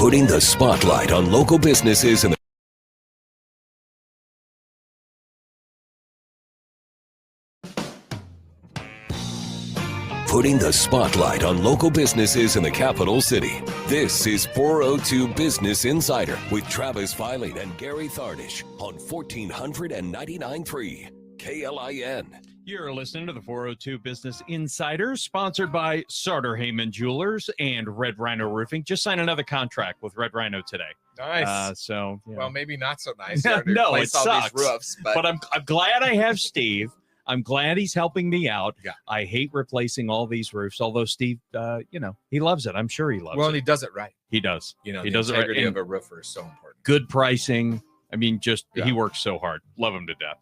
Putting the spotlight on local businesses in the Putting the spotlight on local businesses in the capital city. This is 402 Business Insider with Travis Filing and Gary Tharnish on 1499.3 KLIN. You're listening to the 402 Business Insider, sponsored by Sartor Heyman Jewelers and Red Rhino Roofing. Just signed another contract with Red Rhino today. Nice. Well, maybe not so nice. No, it all sucks. These roofs, but I'm glad I have Steve. I'm glad he's helping me out. Yeah. I hate replacing all these roofs, although Steve, he loves it. I'm sure he loves it. Well, and he does it right. He does. He the does integrity it right. of a roofer is so important. Good pricing. I mean, he works so hard. Love him to death.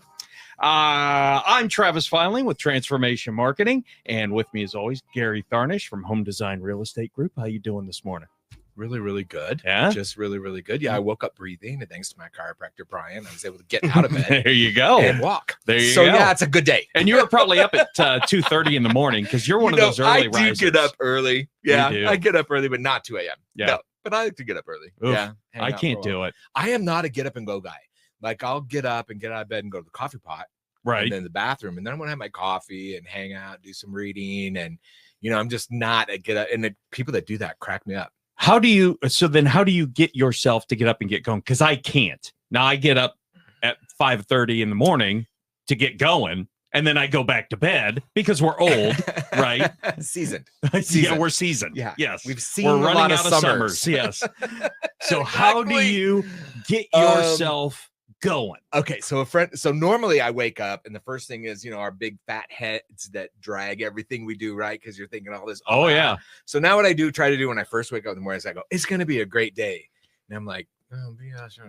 I'm Travis Filing with Transformation Marketing, and with me, as always, Gary Tharnish from Home Design Real Estate Group. How you doing this morning? Really, really good. Yeah? Just really, really good. Yeah, I woke up breathing, and thanks to my chiropractor, Brian, I was able to get out of bed. There you go. And walk. There you go. So, yeah, it's a good day. And you're probably up at 2:30 in the morning because you're one of those early risers. I do get up early. Yeah, I get up early, but not 2 a.m. Yeah. No, but I like to get up early. Oof, yeah. I can't do it. I am not a get up and go guy. Like, I'll get up and get out of bed and go to the coffee pot. Right. And then the bathroom. And then I want to have my coffee and hang out, do some reading. And, I'm just not a get up. And the people that do that crack me up. How do you get yourself to get up and get going? Because I can't. Now I get up at 5:30 in the morning to get going, and then I go back to bed because we're old, right? Seasoned. Yeah, we're seasoned. Yeah. Yes. We've seen we're a running lot out of summers. Yes. So how do you get yourself going? Okay, so normally I wake up and the first thing is, our big fat heads that drag everything we do, right? Because you're thinking all this. Oh, yeah. So now what I try to do when I first wake up in the morning is I go, it's going to be a great day. And I'm like, oh,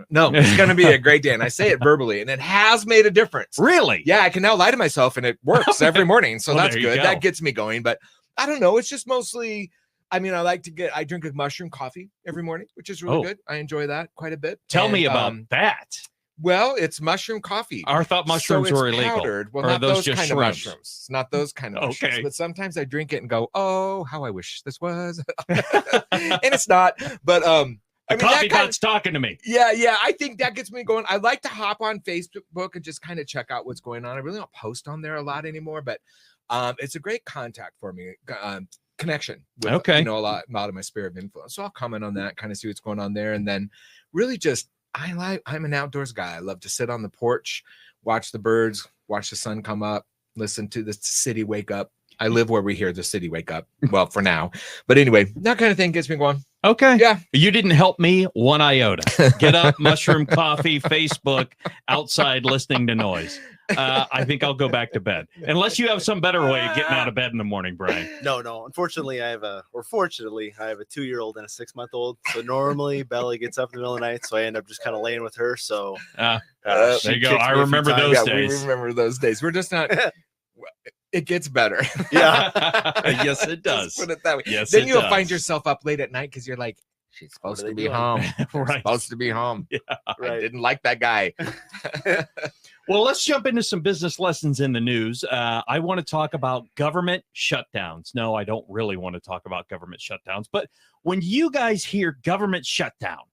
no, it's going to be a great day. And I say it verbally, and it has made a difference. Really? Yeah, I can now lie to myself, and it works every morning. So that's good. Go. That gets me going. But I don't know. It's just mostly, I drink a mushroom coffee every morning, which is really good. I enjoy that quite a bit. Tell me about that. Well, it's mushroom coffee. I thought mushrooms were illegal. Powdered. Well, or not those those kind shrooms? of mushrooms. It's not those kind of mushrooms. Okay. But sometimes I drink it and go, oh, how I wish this was. And it's not. But coffee pot's talking to me. Yeah. I think that gets me going. I like to hop on Facebook and just kind of check out what's going on. I really don't post on there a lot anymore, but it's a great contact for me. Connection with a lot of my sphere of influence. So I'll comment on that, kind of see what's going on there, and then really just I'm an outdoors guy. I love to sit on the porch, watch the birds, watch the sun come up, listen to the city wake up. I live where we hear the city wake up. Well, for now. But anyway, that kind of thing gets me going. Okay. Yeah. You didn't help me one iota. Get up, mushroom coffee, Facebook, outside listening to noise. I think I'll go back to bed. Unless you have some better way of getting out of bed in the morning, Brian. No. Unfortunately, fortunately, I have a 2-year-old and a 6-month-old. So normally Bella gets up in the middle of the night. So I end up just kind of laying with her. So there you go. I remember those days. We remember those days. We're just not. It gets better. Yeah. Yes, it does. Put it that way. Yes, then you'll find yourself up late at night because you're like, she's supposed to be home. Right. Supposed to be home. Yeah. Right. I didn't like that guy. Well, let's jump into some business lessons in the news. I want to talk about government shutdowns. No, I don't really want to talk about government shutdowns. But when you guys hear government shutdown,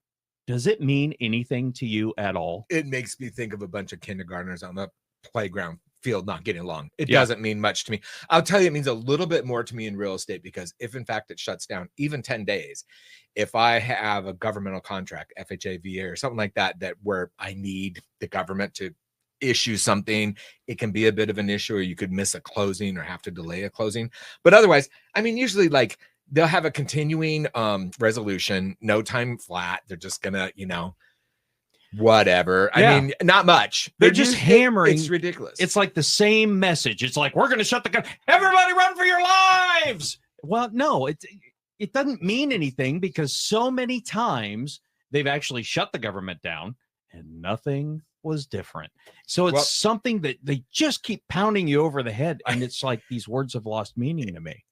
does it mean anything to you at all? It makes me think of a bunch of kindergartners on the playground field not getting along. It doesn't mean much to me. I'll tell you, it means a little bit more to me in real estate, because if in fact it shuts down even 10 days, if I have a governmental contract, FHA, VA, or something like that, where I need the government to issue something, it can be a bit of an issue, or you could miss a closing or have to delay a closing. But otherwise, usually they'll have a continuing resolution, no time flat. They're just gonna, whatever. Yeah. Not much. They're just hammering. It's ridiculous. It's like the same message. It's like, we're going to shut the gun. Everybody run for your lives. Well, no, it doesn't mean anything, because so many times they've actually shut the government down and nothing was different. So it's something that they just keep pounding you over the head. And it's like these words have lost meaning to me.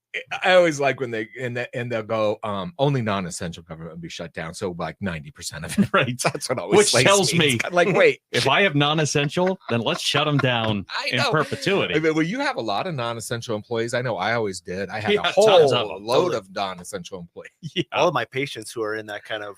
I always like when they and they'll go only non-essential government will be shut down, so like 90% of it. Right. That's what always Which slays tells me. me, It's kinda like, wait, if I have non-essential, then let's shut them down I in know. perpetuity. I mean, well, you have a lot of non-essential employees. I know I always did. I had Yeah, a tons whole of them. load of non-essential employees. Yeah. All of my patients who are in that kind of,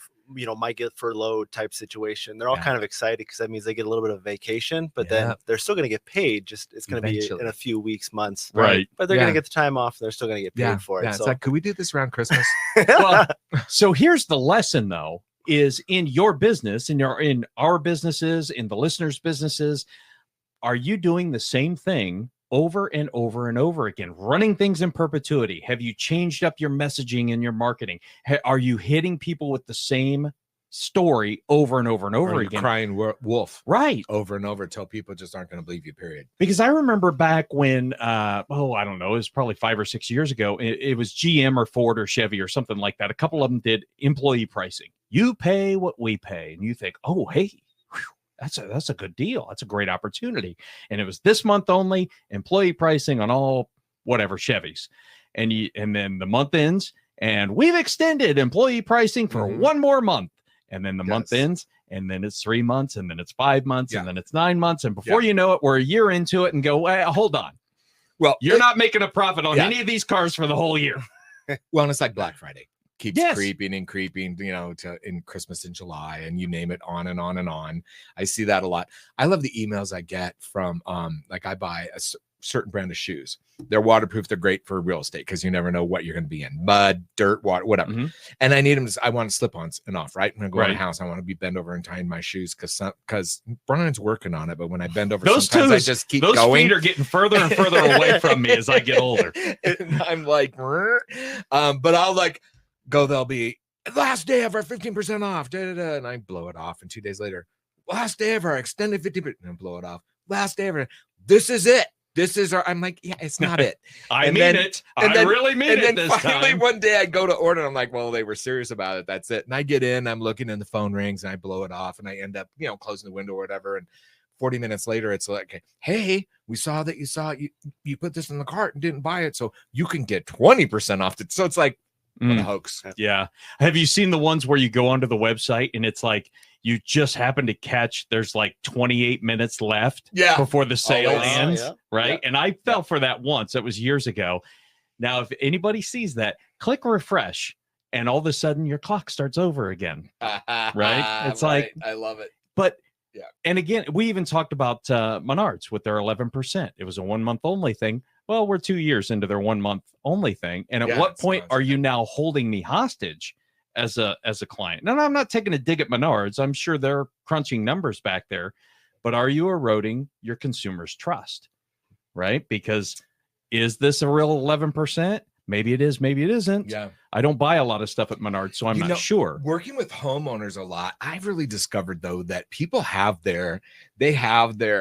might get furloughed type situation, they're all Yeah. kind of excited because that means they get a little bit of vacation, but Yeah. then they're still going to get paid. Just it's going to be Eventually. in a few weeks, months, Right. but they're Yeah. going to get the time off. And they're still going to get paid for it. Yeah. So It's like, could we do this around Christmas? Well, so here's the lesson, though, is in your business, in our businesses, in the listeners' businesses, are you doing the same thing over and over and over again, running things in perpetuity? Have you changed up your messaging and your marketing? Are you hitting people with the same story over and over and over Or you're again? crying wolf Right. over and over until people just aren't going to believe you, period. Because I remember back when, I don't know, it was probably 5 or 6 years ago. It was GM or Ford or Chevy or something like that. A couple of them did employee pricing. You pay what we pay. And you think, oh, hey, whew, that's a good deal. That's a great opportunity. And it was this month only, employee pricing on all whatever Chevys. And then the month ends and we've extended employee pricing for one more month. And then the month ends, and then it's 3 months, and then it's 5 months, and then it's 9 months. And before you know it, we're a year into it and go, well, hold on. Well, You're not making a profit on any of these cars for the whole year. Well, and it's like Black Friday. Keeps Yes. creeping and creeping, to in Christmas in July, and you name it, on and on and on. I see that a lot. I love the emails I get from like I buy a certain brand of shoes. They're waterproof. They're great for real estate because you never know what you're going to be in, mud, dirt, water, whatever. Mm-hmm. And I need them. I want slip-ons and off. Right when I go in Right. the house, I want to be bent over and tying my shoes because Brian's working on it. But when I bend over, Those sometimes I toes- just keep Those going. feet are getting further and further away from me as I get older. And I'm like, but I'll like go. They'll be last day ever, 15% off, and I blow it off. And 2 days later, last day ever, extended 50%, and blow it off. Last day ever. This is it. This is our. I'm like, yeah, it's not it. I really mean it this finally, time. one day I go to order. And I'm like, well, they were serious about it. That's it. And I get in. I'm looking, and the phone rings, and I blow it off, and I end up, closing the window or whatever. And 40 minutes later, it's like, hey, we saw that you put this in the cart and didn't buy it, so you can get 20% off it. So it's like, what a hoax. Yeah. Have you seen the ones where you go onto the website and it's like you just happen to catch there's like 28 minutes left before the sale ends, right? Yeah. And I fell for that once. It was years ago. Now, if anybody sees that, click refresh, and all of a sudden your clock starts over again, right? It's like, I love it. But and again, we even talked about Menards with their 11%. It was a 1 month only thing. Well, we're 2 years into their 1 month only thing. And at what point are you now holding me hostage as a client? Now, I'm not taking a dig at Menards. I'm sure they're crunching numbers back there, but are you eroding your consumers' trust? Right? Because is this a real 11%? Maybe it is, maybe it isn't. Yeah. I don't buy a lot of stuff at Menards, so I'm not sure. Working with homeowners a lot, I've really discovered though that people have their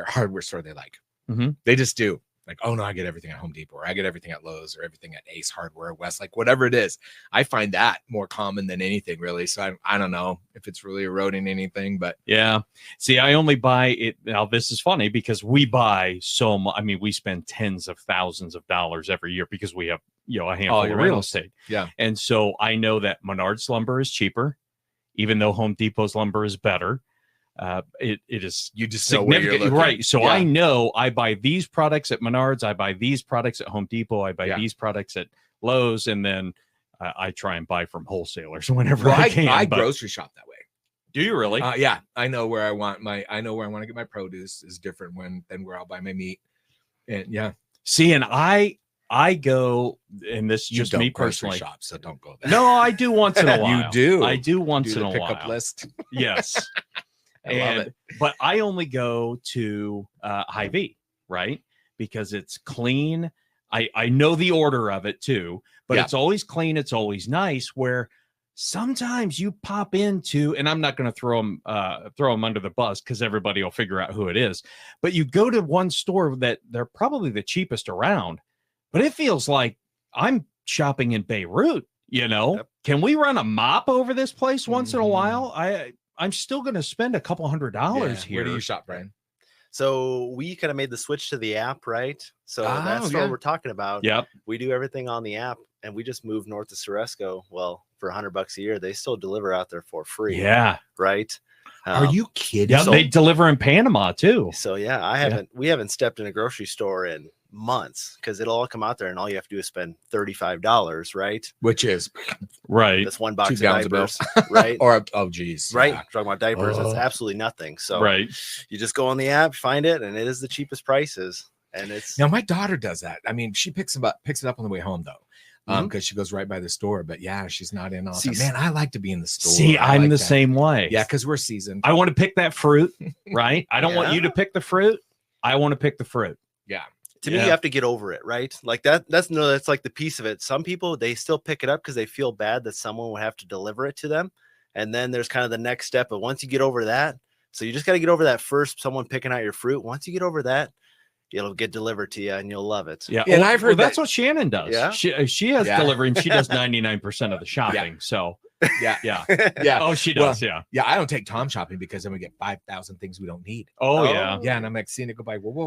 hardware store they like. Mm-hmm. They just do. Like, oh no, I get everything at Home Depot, or I get everything at Lowe's, or everything at Ace Hardware, West, like whatever it is. I find that more common than anything, really. So I don't know if it's really eroding anything, but yeah. See, I only buy it. Now, this is funny because we buy so much. I mean, we spend tens of thousands of dollars every year because we have, a handful of real estate. Yeah. And so I know that Menards lumber is cheaper, even though Home Depot's lumber is better. It is you just know where you're looking. Right. So I know I buy these products at Menards, I buy these products at Home Depot, I buy these products at Lowe's, and then I try and buy from wholesalers whenever I can. I grocery shop that way. Do you really? Yeah, I know where I want to get my produce is different than where I'll buy my meat, and See, and I go, and this is you just don't me grocery personally. shop, so don't go there. No, I do once in a while. You do. I do once in a pickup while. list. Yes. I love it. But I only go to Hy-Vee, right? Because it's clean. I know the order of it too, but it's always clean. It's always nice. Where sometimes you pop into, and I'm not going to throw them under the bus because everybody will figure out who it is. But you go to one store that they're probably the cheapest around, but it feels like I'm shopping in Beirut. Can we run a mop over this place once in a while? I'm still going to spend a couple $100 here. Where do you shop, Brian? So we kind of made the switch to the app, right? So that's what we're talking about. Yep. We do everything on the app, and we just moved north to Ceresco. Well, for $100 a year, they still deliver out there for free. Yeah. Right. Are you kidding? Yeah, they deliver in Panama too. So yeah, we haven't stepped in a grocery store in months because it'll all come out there and all you have to do is spend $35, right? Which is right. That's one box 2 of gallons diapers, of right? Or oh geez. Right. Yeah. Talking about diapers, that's absolutely nothing. So right. You just go on the app, find it, and it is the cheapest prices. And it's now my daughter does that. I mean, she picks it up on the way home though. Because she goes right by the store, but yeah, she's not in all the time. Man, I like to be in the store. See, I'm the same way. Yeah, because we're seasoned. I want to pick that fruit, right? I don't want you to pick the fruit. I want to pick the fruit. Yeah. To me, you have to get over it, right? Like that's like the piece of it. Some people, they still pick it up because they feel bad that someone would have to deliver it to them. And then there's kind of the next step. But once you get over that, so you just got to get over that first, someone picking out your fruit. Once you get over that, it'll get delivered to you and you'll love it. Yeah. And I've heard that's what Shannon does. Yeah. She has delivery and she does 99% of the shopping. Yeah. So yeah. Oh, she does. Well, yeah. I don't take Tom shopping because then we get 5,000 things we don't need. Oh yeah. Yeah. And I'm like seeing it go by. Whoa.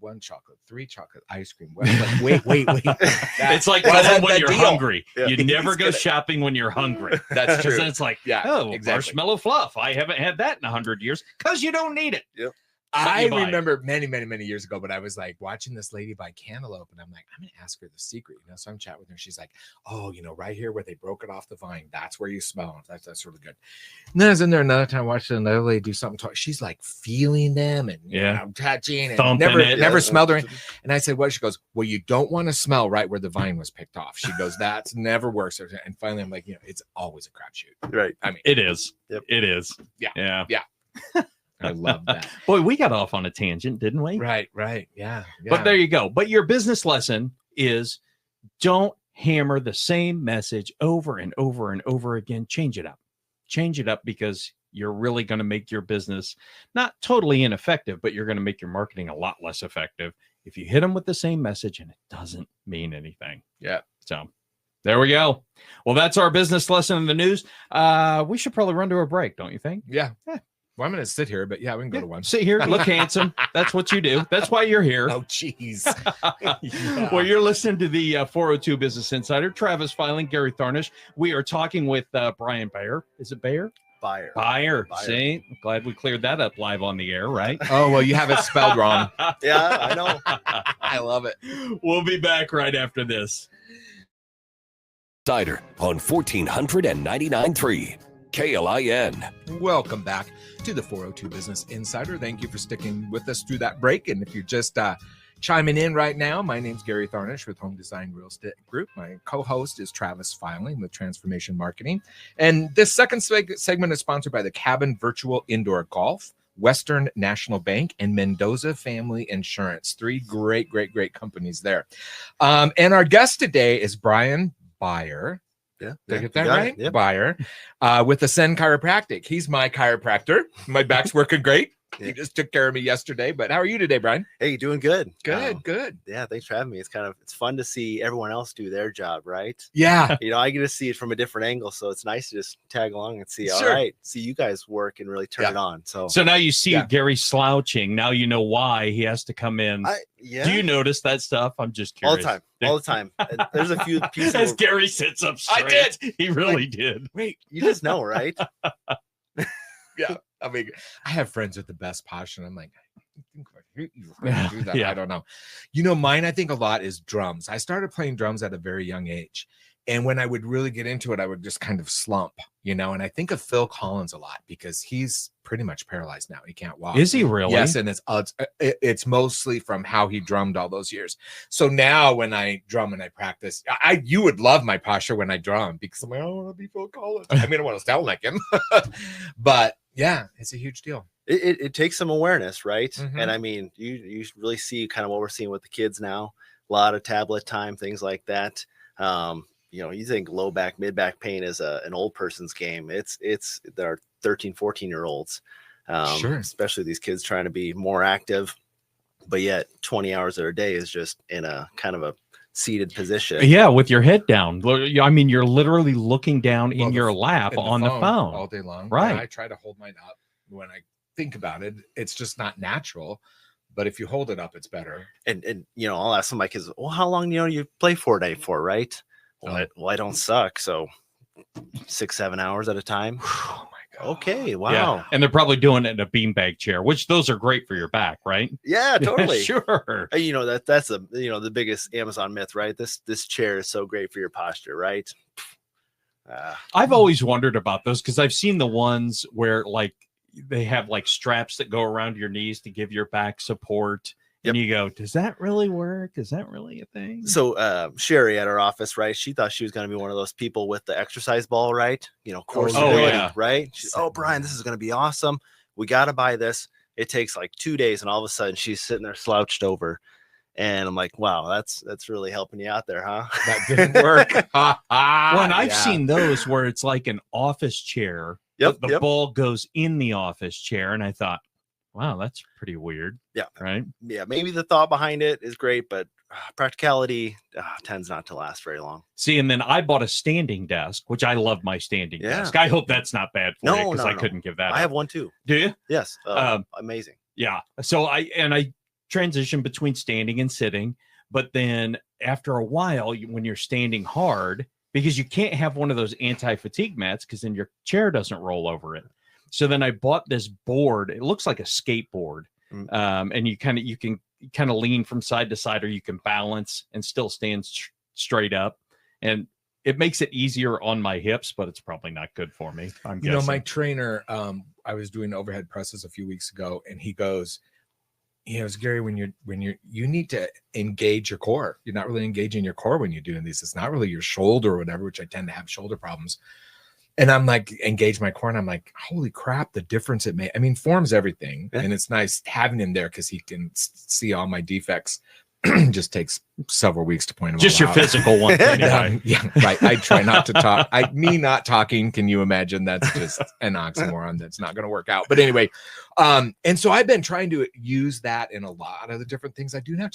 1 chocolate, 3 chocolate, ice cream. Like, wait. It's like when you're hungry. Yeah. You never go shopping when you're hungry. That's true. Then it's like, marshmallow fluff. I haven't had that in 100 years because you don't need it. Yep. I remember many years ago, but I was like watching this lady buy cantaloupe, and I'm like, I'm gonna ask her the secret, So I'm chatting with her. She's like, "Oh, right here where they broke it off the vine, that's where you smell them. That's really good." And then I was in there another time watching another lady do something. She's like feeling them and touching and never smelled her. And I said, "What?" She goes, "Well, you don't want to smell right where the vine was picked off." She goes, "That's never works." And finally, I'm like, it's always a crapshoot, right? I mean, it is. Yep. It is. Yeah. I love that. Boy, we got off on a tangent, didn't we? Right. Yeah. But there you go. But your business lesson is don't hammer the same message over and over and over again. Change it up because you're really going to make your business not totally ineffective, but you're going to make your marketing a lot less effective if you hit them with the same message and it doesn't mean anything. Yeah. So there we go. Well, that's our business lesson in the news. We should probably run to a break, don't you think? Yeah. Well, I'm going to sit here, but we can go to one. Sit here, look handsome. That's what you do. That's why you're here. Oh, jeez. Well, you're listening to the 402 Business Insider. Travis Filing, Gary Tharnish. We are talking with Brian Bayer. Is it Bayer? Bayer. See, I'm glad we cleared that up live on the air, right? Oh, well, you have it spelled wrong. Yeah, I know. I love it. We'll be back right after this. Insider on 1499.3 KLIN. Welcome back to the 402 Business Insider. Thank you for sticking with us through that break. And if you're just chiming in right now, my name's Gary Tharnish with Home Design Real Estate Group. My co-host is Travis Filing with Transformation Marketing. And this second segment is sponsored by the Cabin Virtual Indoor Golf, Western National Bank, and Mendoza Family Insurance. 3 great companies there. And our guest today is Brian Bayer. Yeah, did I get that right? Yep. Bayer with Ascend Chiropractic. He's my chiropractor. My back's working great. He just took care of me yesterday. But how are you today, Brian? Hey, doing good. Good. Yeah, thanks for having me. It's fun to see everyone else do their job, right? Yeah. I get to see it from a different angle, so it's nice to just tag along and see. Sure. All right, see you guys work and really turn it on. So now you see Gary slouching. Now you know why he has to come in. Do you notice that stuff? I'm just curious. All the time. There's a few pieces. As Gary sits up straight. I did. He really did. Wait, you just know, right? Yeah. I mean, I have friends with the best posture. And I'm like, I do that. I don't know. Mine, I think a lot is drums. I started playing drums at a very young age. And when I would really get into it, I would just kind of slump, and I think of Phil Collins a lot because he's pretty much paralyzed now. He can't walk. Is he really? Yes. And it's mostly from how he drummed all those years. So now when I drum and I practice, you would love my posture when I drum because I'm like, I want to be Phil Collins. I mean, I want to sound like him, but yeah, it's a huge deal. It takes some awareness, right? Mm-hmm. And I mean, you really see kind of what we're seeing with the kids now, a lot of tablet time, things like that. You think low back, mid back pain is an old person's game. There are 13, 14-year-olds, sure. Especially these kids trying to be more active, but yet 20 hours of their day is just in a kind of a seated position. Yeah, with your head down. I mean, you're literally looking down in your lap on the phone all day long. right? I try to hold mine up when I think about it, it's just not natural. But if you hold it up, it's better. And you know, I'll ask some of my kids, well, how long you play Fortnite for, right? Well, I don't suck, so 6-7 hours at a time. Oh my God. Okay, wow. Yeah. And they're probably doing it in a beanbag chair, which those are great for your back, right? Yeah, totally. Sure. You know, that's a, you know, the biggest Amazon myth, right? This chair is so great for your posture, right? I've always wondered about those because I've seen the ones where like they have like straps that go around your knees to give your back support. And you go, does that really work? Is that really a thing? So Sherry at our office, right? She thought she was going to be one of those people with the exercise ball, right? You know, core stability, right? She's, oh, Brian, this is going to be awesome. We got to buy this. It takes like 2 days, and all of a sudden she's sitting there slouched over. And I'm like, wow, that's really helping you out there, huh? That didn't work. Well, and I've seen those where it's like an office chair. Yep, The ball goes in the office chair. And I thought, wow, that's pretty weird. Yeah. Right. Yeah. Maybe the thought behind it is great, but practicality tends not to last very long. See, and then I bought a standing desk, which I love my standing desk. I hope that's not bad for you because I couldn't give that I up. have one too. Do you? Yes. Amazing. Yeah. So I transition between standing and sitting, but then after a while, when you're standing hard, because you can't have one of those anti-fatigue mats because then your chair doesn't roll over it. So then I bought this board. It looks like a skateboard. And you can kind of lean from side to side, or you can balance and still stand straight up. And it makes it easier on my hips, but it's probably not good for me. I'm guessing. You know, my trainer, I was doing overhead presses a few weeks ago, and he goes, Gary, when you need to engage your core. You're not really engaging your core when you're doing these. It's not really your shoulder or whatever, which I tend to have shoulder problems. And I'm like, engage my core. And I'm like, holy crap, the difference it made. I mean, form's everything. Yeah. And it's nice having him there because he can see all my defects. Just takes several weeks to point them just out. Your physical one. Anyway. Yeah, right. I try not to talk. Me not talking. Can you imagine? That's just an oxymoron. That's not going to work out. But anyway, and so I've been trying to use that in a lot of the different things I do now.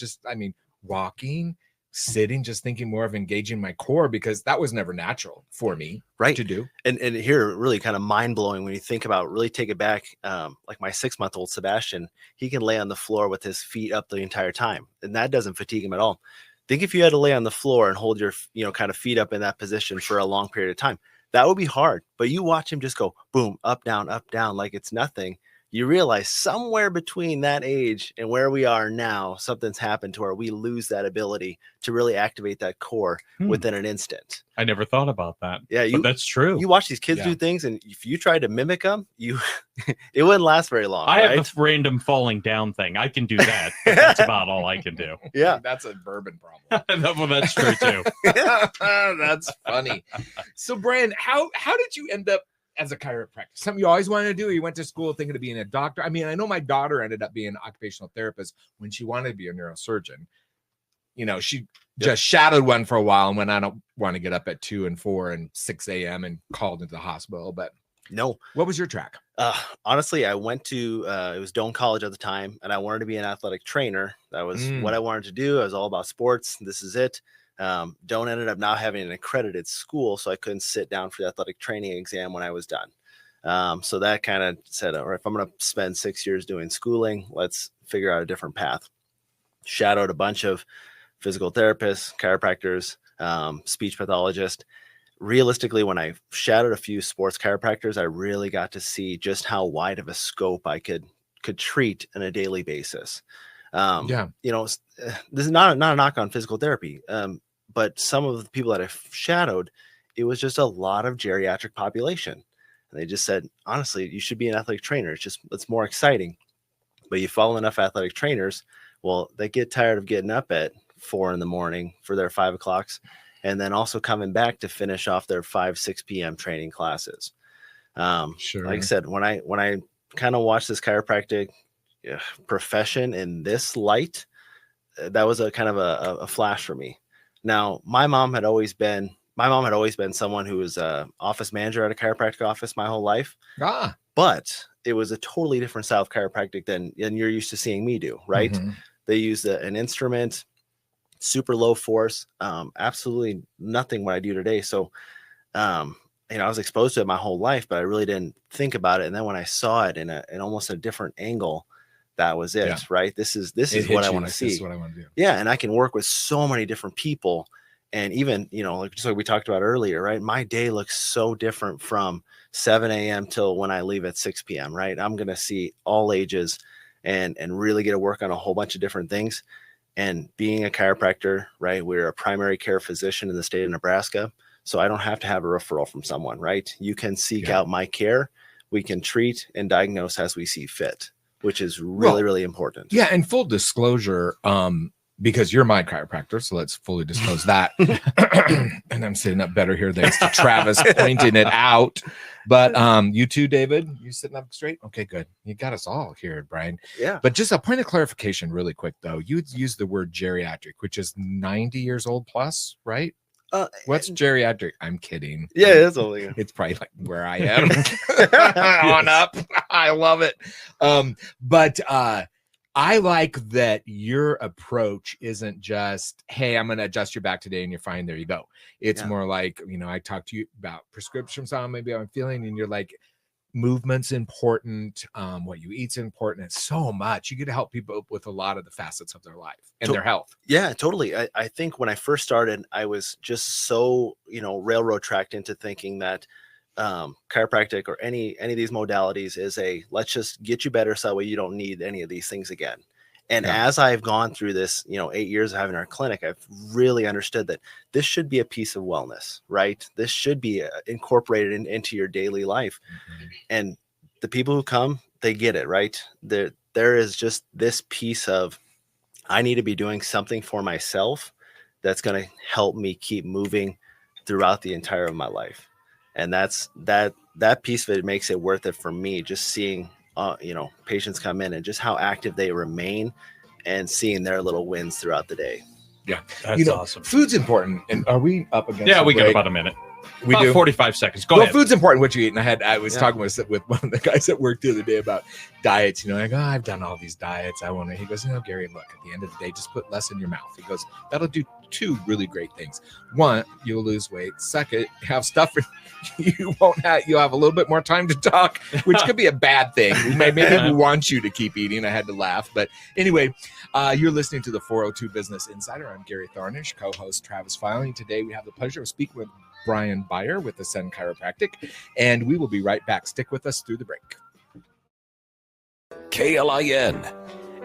Walking, sitting, just thinking more of engaging my core, because that was never natural for me to do. And here, really kind of mind blowing when you think about, really take it back. Like my 6-month-old Sebastian, he can lay on the floor with his feet up the entire time, and that doesn't fatigue him at all. Think if you had to lay on the floor and hold your, kind of feet up in that position for a long period of time, that would be hard. But you watch him just go boom, up, down, like it's nothing. You realize somewhere between that age and where we are now, something's happened to where we lose that ability to really activate that core within an instant. I never thought about that. Yeah, but that's true. You watch these kids do things, and if you try to mimic them, it wouldn't last very long. I have the random falling down thing. I can do that. That's about all I can do. Yeah, that's a bourbon problem. Well, that's true too. That's funny. So, Brian, how did you end up as a chiropractor? Something you always wanted to do? You went to school thinking of being a doctor? I mean, I know my daughter ended up being an occupational therapist when she wanted to be a neurosurgeon. She just shadowed one for a while and went, I don't want to get up at 2 and 4 and 6 a.m. and called into the hospital. But no. What was your track? Honestly, I went to, it was Doane College at the time, and I wanted to be an athletic trainer. That was what I wanted to do. I was all about sports. This is it. Doane ended up not having an accredited school, so I couldn't sit down for the athletic training exam when I was done. So that kind of said, all right, if I'm going to spend 6 years doing schooling, let's figure out a different path. Shadowed a bunch of physical therapists, chiropractors, speech pathologists. Realistically, when I shadowed a few sports chiropractors, I really got to see just how wide of a scope I could treat on a daily basis. This is not a knock on physical therapy. But some of the people that I shadowed, it was just a lot of geriatric population. And they just said, honestly, you should be an athletic trainer. It's more exciting. But you follow enough athletic trainers, well, they get tired of getting up at 4 a.m. for their 5 o'clocks, and then also coming back to finish off their 5-6 p.m. training classes. Sure. Like I said, when I kind of watched this chiropractic profession in this light, that was a kind of a flash for me. Now, my mom had always been someone who was an office manager at a chiropractic office my whole life. But it was a totally different style of chiropractic than you're used to seeing me do, right? Mm-hmm. They used an instrument, super low force, absolutely nothing what I do today. So I was exposed to it my whole life, but I really didn't think about it. And then when I saw it in almost a different angle, that was it, Yeah. right? This is It what I hits you want to like, see. This is what I want to do. Yeah, and I can work with so many different people, and even like just like we talked about earlier, right? My day looks so different from 7 a.m. till when I leave at 6 p.m. Right? I'm gonna see all ages, and really get to work on a whole bunch of different things. And being a chiropractor, right? We're a primary care physician in the state of Nebraska. So I don't have to have a referral from someone, right? You can seek out my care. We can treat and diagnose as we see fit, which is really, really important. Yeah. And full disclosure, because you're my chiropractor, so let's fully disclose that. And I'm sitting up better here thanks to Travis pointing it out. But you too, David, you sitting up straight? Okay, good. You got us all here, Brian. Yeah. But just a point of clarification really quick, though. You used the word geriatric, which is 90 years old plus, right? What's geriatric? I'm kidding. Yeah, that's only. It's probably like where I am. On up. I love it. But I like that your approach isn't just, hey, I'm going to adjust your back today and you're fine. There you go. It's more like, I talked to you about prescriptions on maybe I'm feeling, and you're like, movement's important. What you eat's important. It's so much. You get to help people with a lot of the facets of their life and their health. Yeah, totally. I think when I first started, I was just so, railroad tracked into thinking that chiropractic or any of these modalities is let's just get you better so that way you don't need any of these things again. And as I've gone through this, 8 years of having our clinic, I've really understood that this should be a piece of wellness, right? This should be incorporated into your daily life. Mm-hmm. And the people who come, they get it, right? There is just this piece of, I need to be doing something for myself that's going to help me keep moving throughout the entire of my life. And that piece of it makes it worth it for me, just seeing patients come in and just how active they remain and seeing their little wins throughout the day. Yeah. That's awesome. Food's important. And are we up against we got about a minute. We do 45 seconds. Go ahead. Food's important, what you eat. And I was talking with one of the guys at work the other day about diets. Like, I've done all these diets. He goes, Gary, look, at the end of the day, just put less in your mouth. He goes, that'll do two really great things. One, you'll lose weight. Second, have stuff you'll have a little bit more time to talk, which could be a bad thing. Maybe we want you to keep eating. I had to laugh. But anyway, you're listening to the 402 Business Insider. I'm Gary Tharnish, co-host Travis Filing. Today, we have the pleasure of speaking with Brian Bayer with Ascend Chiropractic, and we will be right back. Stick with us through the break. KLIN.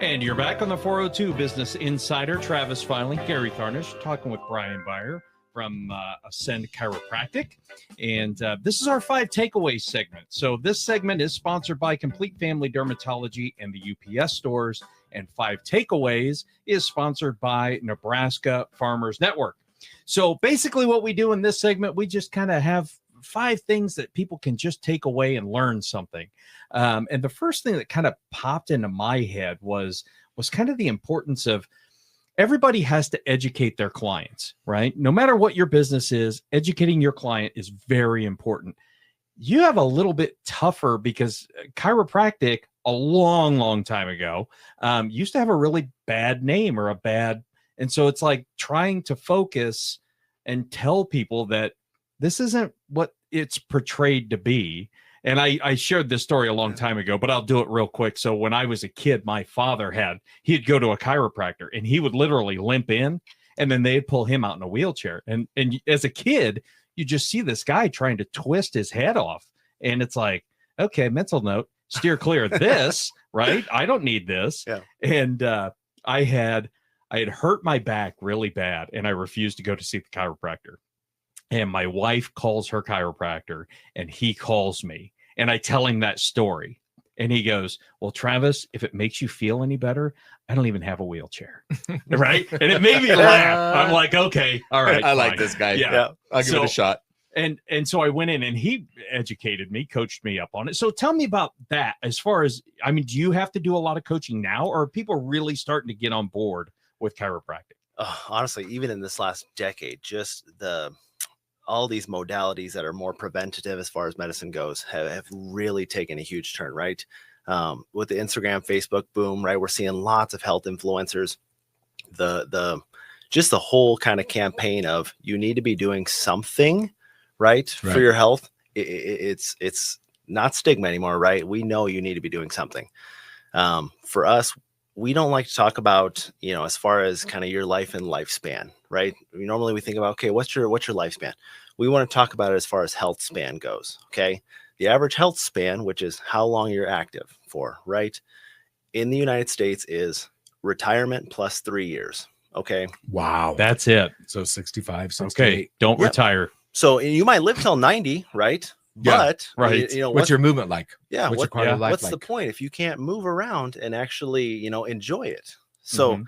And you're back on the 402 Business Insider. Travis Filing, Gary Tharnish, talking with Brian Bayer from Ascend Chiropractic. And this is our 5 takeaways segment. So this segment is sponsored by Complete Family Dermatology and the UPS stores. And 5 takeaways is sponsored by Nebraska Farmers Network. So basically what we do in this segment, we just kind of have 5 things that people can just take away and learn something. And the first thing that kind of popped into my head was kind of the importance of everybody has to educate their clients, right? No matter what your business is, educating your client is very important. You have a little bit tougher because chiropractic a long, long time ago used to have a really bad name or and so it's like trying to focus and tell people that this isn't what it's portrayed to be. And I shared this story a long time ago, but I'll do it real quick. So when I was a kid, my father he'd go to a chiropractor and he would literally limp in and then they'd pull him out in a wheelchair. And as a kid, you just see this guy trying to twist his head off. And it's like, okay, mental note, steer clear of this, right? I don't need this. Yeah. And I had hurt my back really bad and I refused to go to see the chiropractor. And my wife calls her chiropractor and he calls me and I tell him that story. And he goes, well, Travis, if it makes you feel any better, I don't even have a wheelchair. Right. And it made me laugh. I'm like, okay, all right. I like this guy. Yeah. I'll give it a shot. And so I went in and he educated me, coached me up on it. So tell me about that. As far as, do you have to do a lot of coaching now, or are people really starting to get on board with chiropractic? Honestly, even in this last decade, just all these modalities that are more preventative as far as medicine goes have really taken a huge turn, right? With the Instagram, Facebook boom, right? We're seeing lots of health influencers. Just the whole kind of campaign of you need to be doing something, right, for your health. it's not stigma anymore, right? We know you need to be doing something. For us, we don't like to talk about, as far as kind of your life and lifespan, right? Normally we think about, okay, what's your lifespan? We want to talk about it as far as health span goes. Okay. The average health span, which is how long you're active for, right? In the United States is retirement plus 3 years. Okay. Wow. That's it. So 65, 68. Okay. Don't Yep. retire. So you might live till 90, right? Yeah, But right. What's your movement like? Yeah. What's your quality of life What's like? the point if you can't move around and actually, enjoy it? So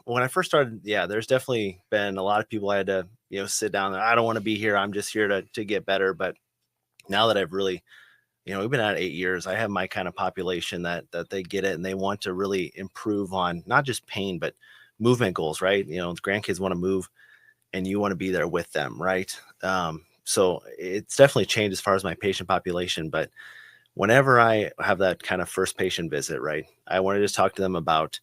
when I first started, there's definitely been a lot of people I had to, sit down there. I don't want to be here. I'm just here to get better. But now that I've really, we've been at 8 years, I have my kind of population that they get it and they want to really improve on not just pain, but movement goals, right? The grandkids want to move and you want to be there with them, right? So it's definitely changed as far as my patient population. But whenever I have that kind of first patient visit, right, I want to just talk to them about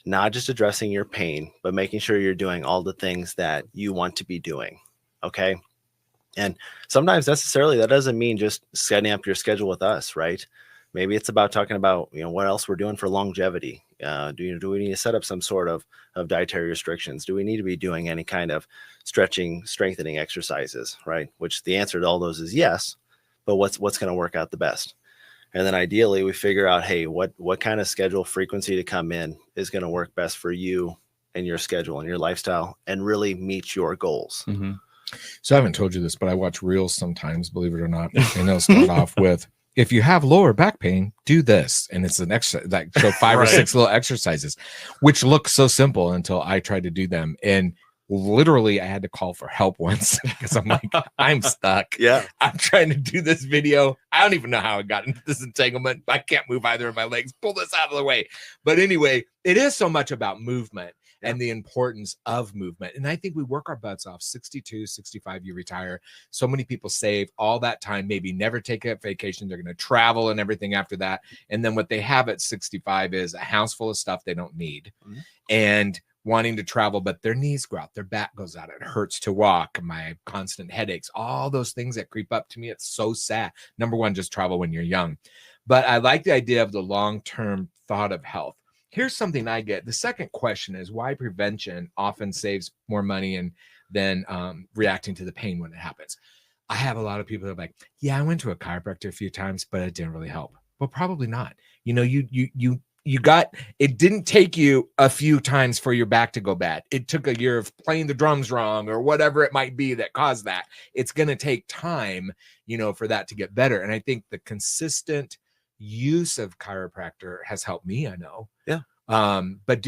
not just addressing your pain, but making sure you're doing all the things that you want to be doing. Okay. And sometimes necessarily that doesn't mean just setting up your schedule with us, right? Maybe it's about talking about, what else we're doing for longevity. Do we need to set up some sort of dietary restrictions? Do we need to be doing any kind of stretching, strengthening exercises, right? Which the answer to all those is yes, but what's going to work out the best? And then ideally we figure out, hey, what kind of schedule frequency to come in is going to work best for you and your schedule and your lifestyle and really meet your goals. Mm-hmm. So I haven't told you this, but I watch reels sometimes, believe it or not. And they'll start off with, if you have lower back pain, do this. And it's an exercise, like show 5 or 6 little exercises, which look so simple until I tried to do them. And literally I had to call for help once because I'm like, I'm stuck. Yeah. I'm trying to do this video. I don't even know how I got into this entanglement. I can't move either of my legs. Pull this out of the way. But anyway, it is so much about movement and the importance of movement. And I think we work our butts off. 62, 65, you retire. So many people save all that time, maybe never take a vacation. They're going to travel and everything after that. And then what they have at 65 is a house full of stuff they don't need. Mm-hmm. And wanting to travel, but their knees go out, their back goes out, it hurts to walk, my constant headaches, all those things that creep up to me. It's so sad. Number one, just travel when you're young. But I like the idea of the long-term thought of health. Here's something I get. The second question is why prevention often saves more money than reacting to the pain when it happens. I have a lot of people that are like, yeah, I went to a chiropractor a few times, but it didn't really help. Well, probably not. It didn't take you a few times for your back to go bad. It took a year of playing the drums wrong or whatever it might be that caused that. It's going to take time, for that to get better. And I think the consistent use of chiropractor has helped me, I know. Yeah. But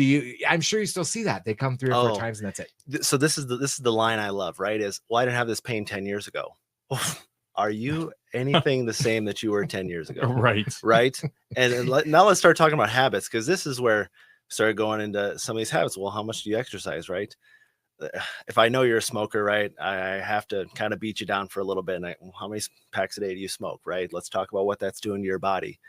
I'm sure you still see that they come 3 or 4 times and that's it. So this is the line I love, right? Is, well, I didn't have this pain 10 years ago. Are you anything the same that you were 10 years ago? Right. And now let's start talking about habits, because this is where we started going into some of these habits. Well, how much do you exercise, right? If I know you're a smoker, right, I have to kind of beat you down for a little bit. And how many packs a day do you smoke, right? Let's talk about what that's doing to your body.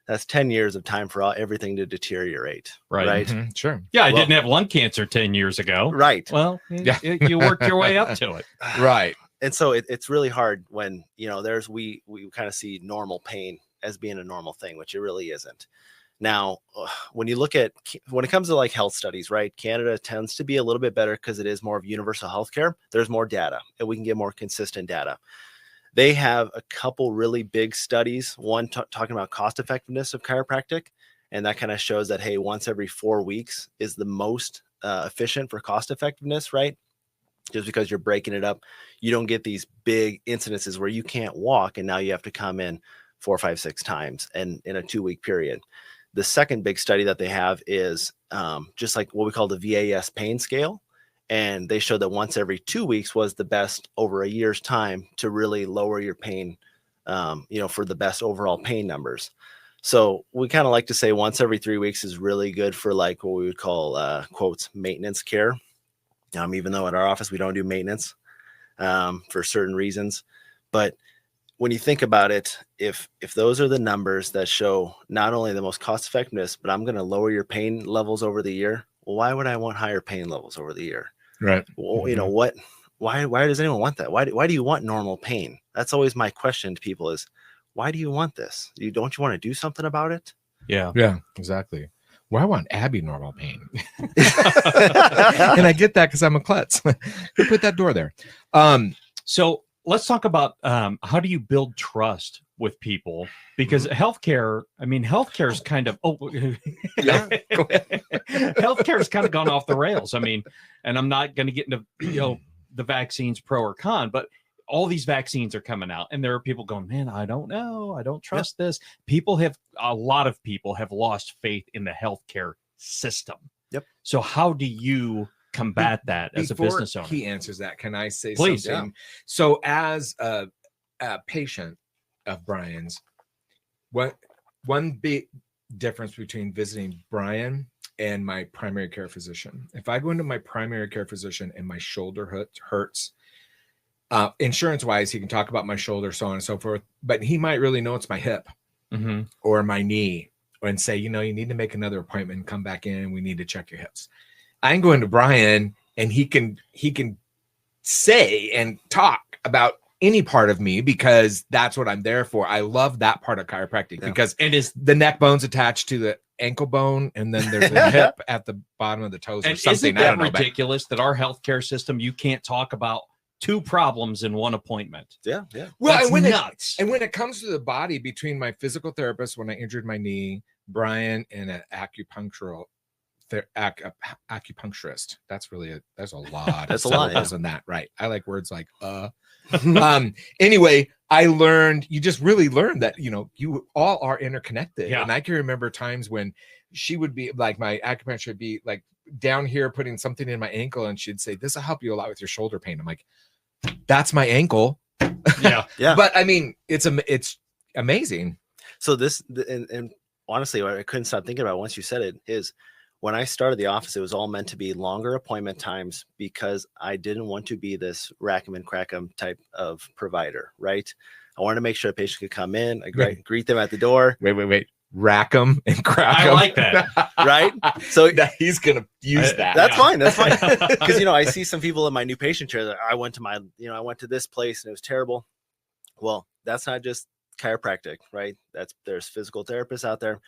That's 10 years of time for everything to deteriorate. Right. Mm-hmm. Sure. Yeah. I didn't have lung cancer 10 years ago. Right. Well, you worked your way up to it. Right. And so it's really hard when, we kind of see normal pain as being a normal thing, which it really isn't. Now, when it comes to like health studies, right, Canada tends to be a little bit better because it is more of universal healthcare. There's more data and we can get more consistent data. They have a couple really big studies, one talking about cost effectiveness of chiropractic. And that kind of shows that, hey, once every 4 weeks is the most efficient for cost effectiveness, right? Just because you're breaking it up, you don't get these big incidences where you can't walk and now you have to come in 4, 5, 6 times and in a 2-week period. The second big study that they have is just like what we call the VAS pain scale. And they showed that once every 2 weeks was the best over a year's time to really lower your pain, for the best overall pain numbers. So we kind of like to say once every 3 weeks is really good for like what we would call quotes maintenance care. Even though at our office we don't do maintenance for certain reasons. But when you think about it, if those are the numbers that show not only the most cost effectiveness, but I'm going to lower your pain levels over the year, well, why would I want higher pain levels over the year? Right. Well, why does anyone want that? Why do you want normal pain? That's always my question to people is, why do you want this? Don't you want to do something about it? Yeah. Yeah, exactly. Well, I want abnormal pain. And I get that because I'm a klutz. Who put that door there? So let's talk about how do you build trust with people? Because healthcare is kind of Yeah, go ahead. healthcare has kind of gone off the rails. I mean, and I'm not going to get into the vaccines pro or con, but all these vaccines are coming out, and there are people going, man, I don't know, I don't trust this. A lot of people have lost faith in the healthcare system. Yep. So how do you combat that as a business owner? He answers that. Can I say Please, something? yeah. So as a patient of Brian's, one big difference between visiting Brian and my primary care physician. If I go into my primary care physician and my shoulder hurts, insurance wise, he can talk about my shoulder, so on and so forth, but he might really know it's my hip or my knee and say, you need to make another appointment and come back in. We need to check your hips. I can go into Brian and he can say and talk about any part of me because that's what I'm there for. I love that part of chiropractic because it is the neck bone's attached to the ankle bone, and then there's a hip at the bottom of the toes or something. Isn't that ridiculous that our healthcare system, you can't talk about 2 problems in one appointment? Yeah. Well, that's and when nuts. And when it comes to the body, between my physical therapist when I injured my knee, Brian, and an acupuncturist. There's a lot. That's a lot in that, right? I like words like Anyway, you just really learned that you all are interconnected. Yeah. And I can remember times when she would be like, my acupuncture would be like down here putting something in my ankle, and she'd say, this will help you a lot with your shoulder pain. I'm like, that's my ankle. Yeah. But I mean, it's amazing. So this, and honestly, what I couldn't stop thinking about once you said it is, when I started the office, it was all meant to be longer appointment times because I didn't want to be this rack 'em and crack 'em type of provider, right? I wanted to make sure a patient could come in, greet them at the door. Wait. Rack 'em and crack 'em. I like that. Right? So he's going to use that. That's fine. That's fine. Because, I see some people in my new patient chair that I went to this place and it was terrible. Well, that's not just chiropractic, right? There's physical therapists out there.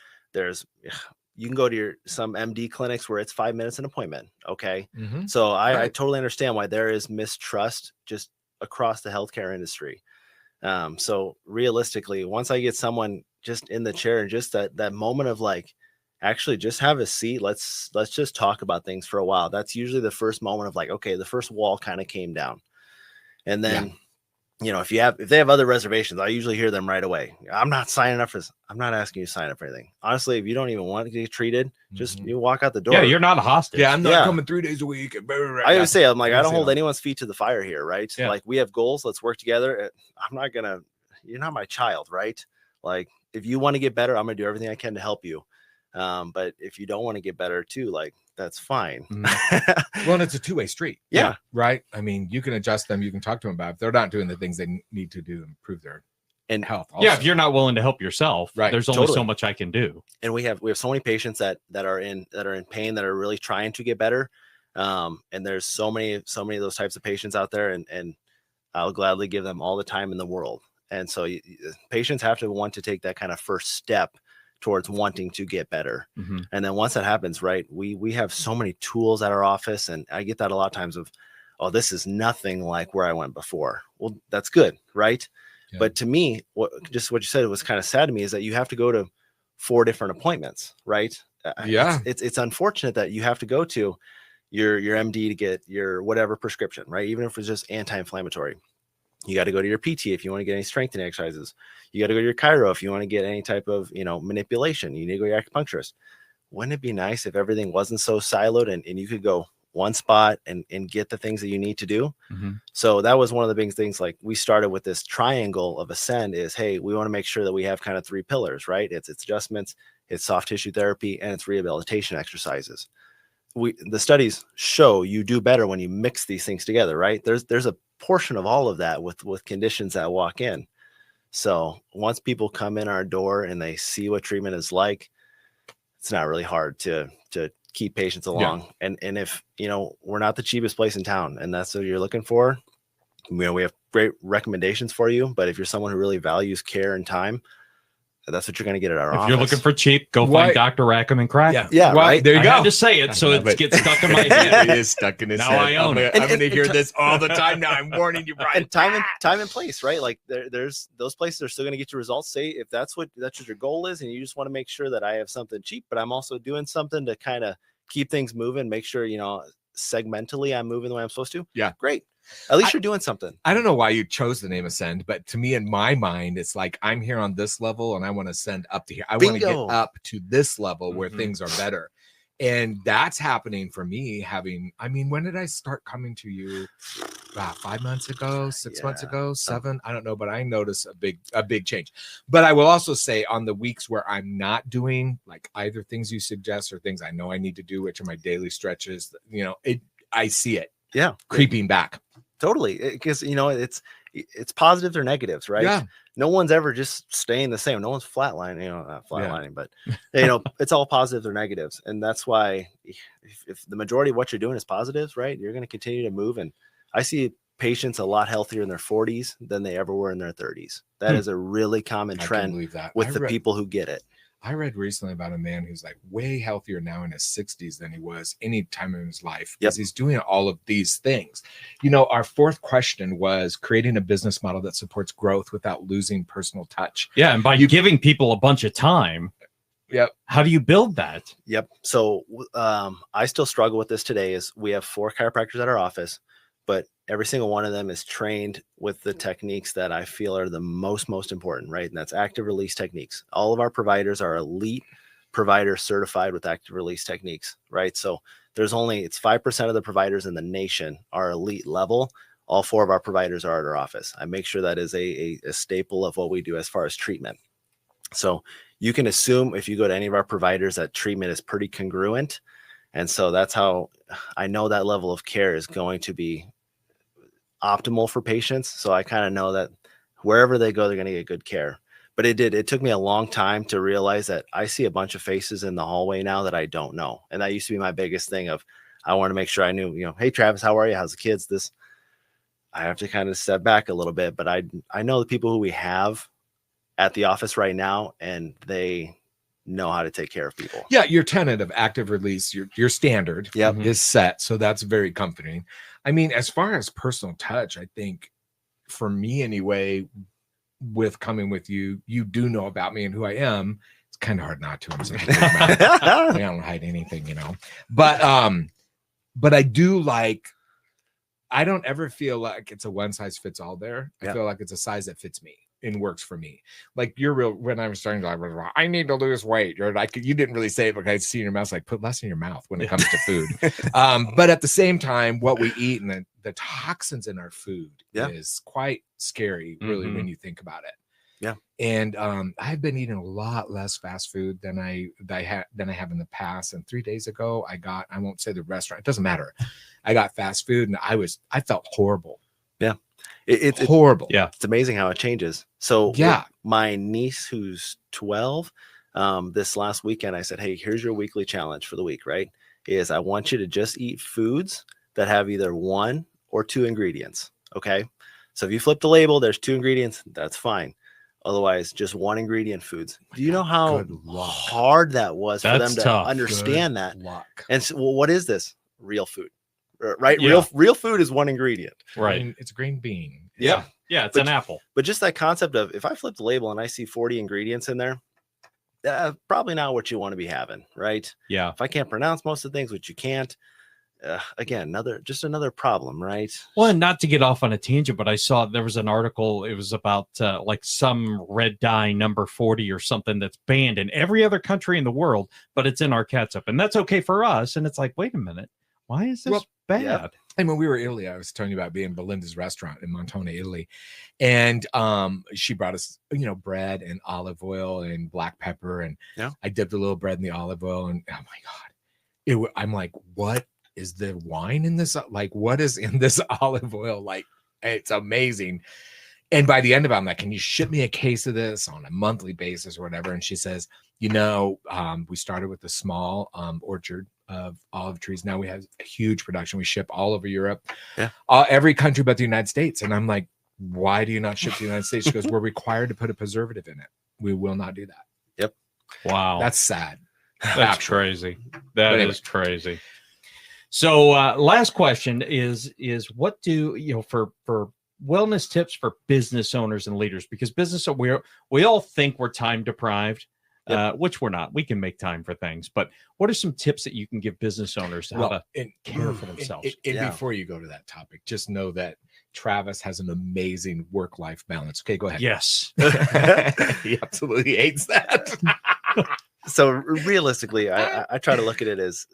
You can go to some MD clinics where it's 5 minutes an appointment. Okay. Mm-hmm. So I totally understand why there is mistrust just across the healthcare industry. So realistically, once I get someone just in the chair and just that moment of like, actually just have a seat. Let's just talk about things for a while. That's usually the first moment of like, okay, the first wall kind of came down. And then, if they have other reservations, I usually hear them right away. I'm not signing up for this. I'm not asking you to sign up for anything. Honestly, if you don't even want to get treated, just you walk out the door. Yeah, you're not a hostage. Yeah, I'm not coming 3 days a week. I always say, I'm like, I don't hold anyone's feet to the fire here, right? Yeah. Like, we have goals. Let's work together. You're not my child, right? Like, if you want to get better, I'm going to do everything I can to help you. But if you don't want to get better too, like, that's fine. Well, and it's a 2-way street. Yeah. Right. I mean, you can adjust them. You can talk to them about it. If they're not doing the things they need to do to improve their health. Also. Yeah. If you're not willing to help yourself, there's only so much I can do. And we have so many patients that are in pain, that are really trying to get better. And there's so many of those types of patients out there, and I'll gladly give them all the time in the world. And so patients have to want to take that kind of first step towards wanting to get better. Mm-hmm. And then once that happens, right, we have so many tools at our office, and I get that a lot of times of, oh, this is nothing like where I went before. Well, that's good, right? Yeah. But to me, what you said was kind of sad to me is that you have to go to 4 different appointments, right? Yeah. It's unfortunate that you have to go to your MD to get your whatever prescription, right? Even if it's just anti-inflammatory. You got to go to your PT if you want to get any strengthening exercises. You got to go to your chiro if you want to get any type of, manipulation. You need to go to your acupuncturist. Wouldn't it be nice if everything wasn't so siloed and you could go one spot and get the things that you need to do? Mm-hmm. So that was one of the big things. Like, we started with this triangle of Ascend is, hey, we want to make sure that we have kind of 3 pillars, right? It's adjustments, it's soft tissue therapy, and it's rehabilitation exercises. The studies show you do better when you mix these things together, right? There's a portion of all of that with conditions that walk in. So once people come in our door and they see what treatment is like, it's not really hard to keep patients along. And if, we're not the cheapest place in town and that's what you're looking for, we have great recommendations for you. But if you're someone who really values care and time, that's what you're going to get at our office. If you're looking for cheap, go find Dr. Rackham and Crack. Yeah, right. There you go. I had to say it so it gets stuck in my head. It is stuck in his Now head. I own it. I'm going to hear this all the time now. I'm warning you, Brian. And time and place, right? Like there's those places are still going to get you results. Say if that's what your goal is, and you just want to make sure that I have something cheap, but I'm also doing something to kind of keep things moving, make sure segmentally I'm moving the way I'm supposed to. Yeah, great. At least you're doing something. I don't know why you chose the name Ascend, but to me, in my mind, it's like I'm here on this level and I want to ascend up to here. I want to get up to this level where things are better. And that's happening for me when did I start coming to you? About 5 months ago, 6 months ago, 7, I don't know, but I notice a big change. But I will also say on the weeks where I'm not doing like either things you suggest or things I know I need to do, which are my daily stretches, I see it. Yeah. Creeping back. Totally. Because, it's positives or negatives, right? Yeah. No one's ever just staying the same. No one's flatlining, not flatlining, but, it's all positives or negatives. And that's why if the majority of what you're doing is positives, right, you're going to continue to move. And I see patients a lot healthier in their 40s than they ever were in their 30s. That is a really common trend with the people who get it. I read recently about a man who's like way healthier now in his 60s than he was any time in his life because he's doing all of these things. Our fourth question was creating a business model that supports growth without losing personal touch. Yeah, and by giving people a bunch of time. Yep. How do you build that? Yep. So I still struggle with this today. Is we have 4 chiropractors at our office, but every single one of them is trained with the techniques that I feel are the most important, right? And that's active release techniques. All of our providers are elite providers certified with active release techniques, right? So it's 5% of the providers in the nation are elite level. All 4 of our providers are at our office. I make sure that is a staple of what we do as far as treatment. So you can assume if you go to any of our providers that treatment is pretty congruent. And so that's how I know that level of care is going to be optimal for patients. So I kind of know that wherever they go, they're going to get good care. But it took me a long time to realize that I see a bunch of faces in the hallway now that I don't know. And that used to be my biggest thing of, I want to make sure I knew, hey, Travis, how are you? How's the kids? I have to kind of step back a little bit, but I know the people who we have at the office right now, and they know how to take care of people. Yeah. Your tenet of active release, your standard is set. So that's very comforting. I mean, as far as personal touch, I think for me anyway, with coming with you, you do know about me and who I am. It's kind of hard not to. I'm such a big man. I don't hide anything, But I do I don't ever feel like it's a one size fits all there. I feel like it's a size that fits me and works for me. Like when I was starting to I need to lose weight. You're like, you didn't really say it, but I see in your mouth, like put less in your mouth when it comes to food. But at the same time, what we eat and the toxins in our food is quite scary, really, when you think about it. Yeah. And I've been eating a lot less fast food than I have in the past. And 3 days ago, I won't say the restaurant, it doesn't matter. I got fast food and I felt horrible. Yeah. It's horrible. Yeah. It's amazing how it changes. So my niece who's 12, this last weekend, I said, hey, here's your weekly challenge for the week, right? Is I want you to just eat foods that have either 1 or 2 ingredients. Okay. So if you flip the label, there's 2 ingredients, that's fine. Otherwise, just 1 ingredient foods. Do you know how hard that was for them to understand that? And so, what is this? Real food, right? Yeah. Real food is 1 ingredient. Right. I mean, it's green bean. Yeah. Yeah. It's an apple. But just that concept of if I flip the label and I see 40 ingredients in there, probably not what you want to be having, right? Yeah. If I can't pronounce most of the things, which you can't, again, another problem, right? Well, and not to get off on a tangent, but I saw there was an article. It was about like some red dye number 40 or something that's banned in every other country in the world, but it's in our catsup, and that's okay for us. And it's like, wait a minute, why is this bad? Yeah. And when we were in Italy, I was telling you about being Belinda's restaurant in Montone, Italy, and she brought us, bread and olive oil and black pepper, and I dipped a little bread in the olive oil, and oh my god, I'm like, what is the wine in this? Like, what is in this olive oil? Like, it's amazing. And by the end of it, I'm like, can you ship me a case of this on a monthly basis or whatever? And she says, we started with a small orchard of olive trees. Now we have a huge production. We ship all over Europe, every country but the United States. And I'm like, why do you not ship to the United States? She goes, we're required to put a preservative in it. We will not do that. Yep. Wow. That's sad. That's crazy. That is crazy. So last question is what do for wellness tips for business owners and leaders? Because we all think we're time deprived, which we're not. We can make time for things, but what are some tips that you can give business owners to how to care for themselves? Before you go to that topic, just know that Travis has an amazing work-life balance. Okay, go ahead. Yes. He absolutely hates that. So realistically, I try to look at it as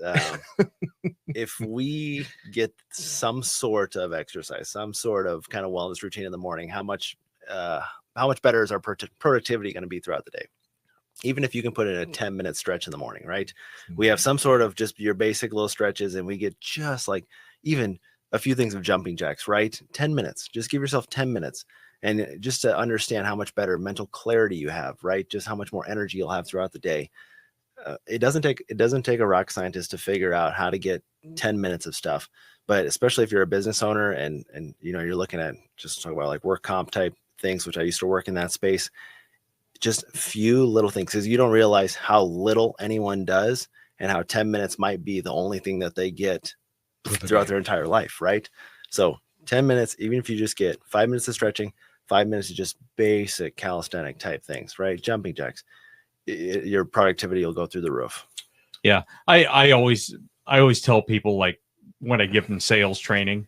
if we get some sort of exercise, some sort of kind of wellness routine in the morning, how much better is our productivity going to be throughout the day? Even if you can put in a 10-minute stretch in the morning, right? We have some sort of just your basic little stretches, and we get just like even a few things of jumping jacks, right? 10 minutes. Just give yourself 10 minutes. And just to understand how much better mental clarity you have, right? Just how much more energy you'll have throughout the day. It doesn't take a rocket scientist to figure out how to get 10 minutes of stuff. But especially if you're a business owner and you're looking at just talk about like work comp type things, which I used to work in that space, just few little things, because you don't realize how little anyone does and how 10 minutes might be the only thing that they get throughout their entire life, right? So 10 minutes, even if you just get 5 minutes of stretching, 5 minutes of just basic calisthenic type things, right? Jumping jacks, your productivity will go through the roof. Yeah. I always tell people, like when I give them sales training,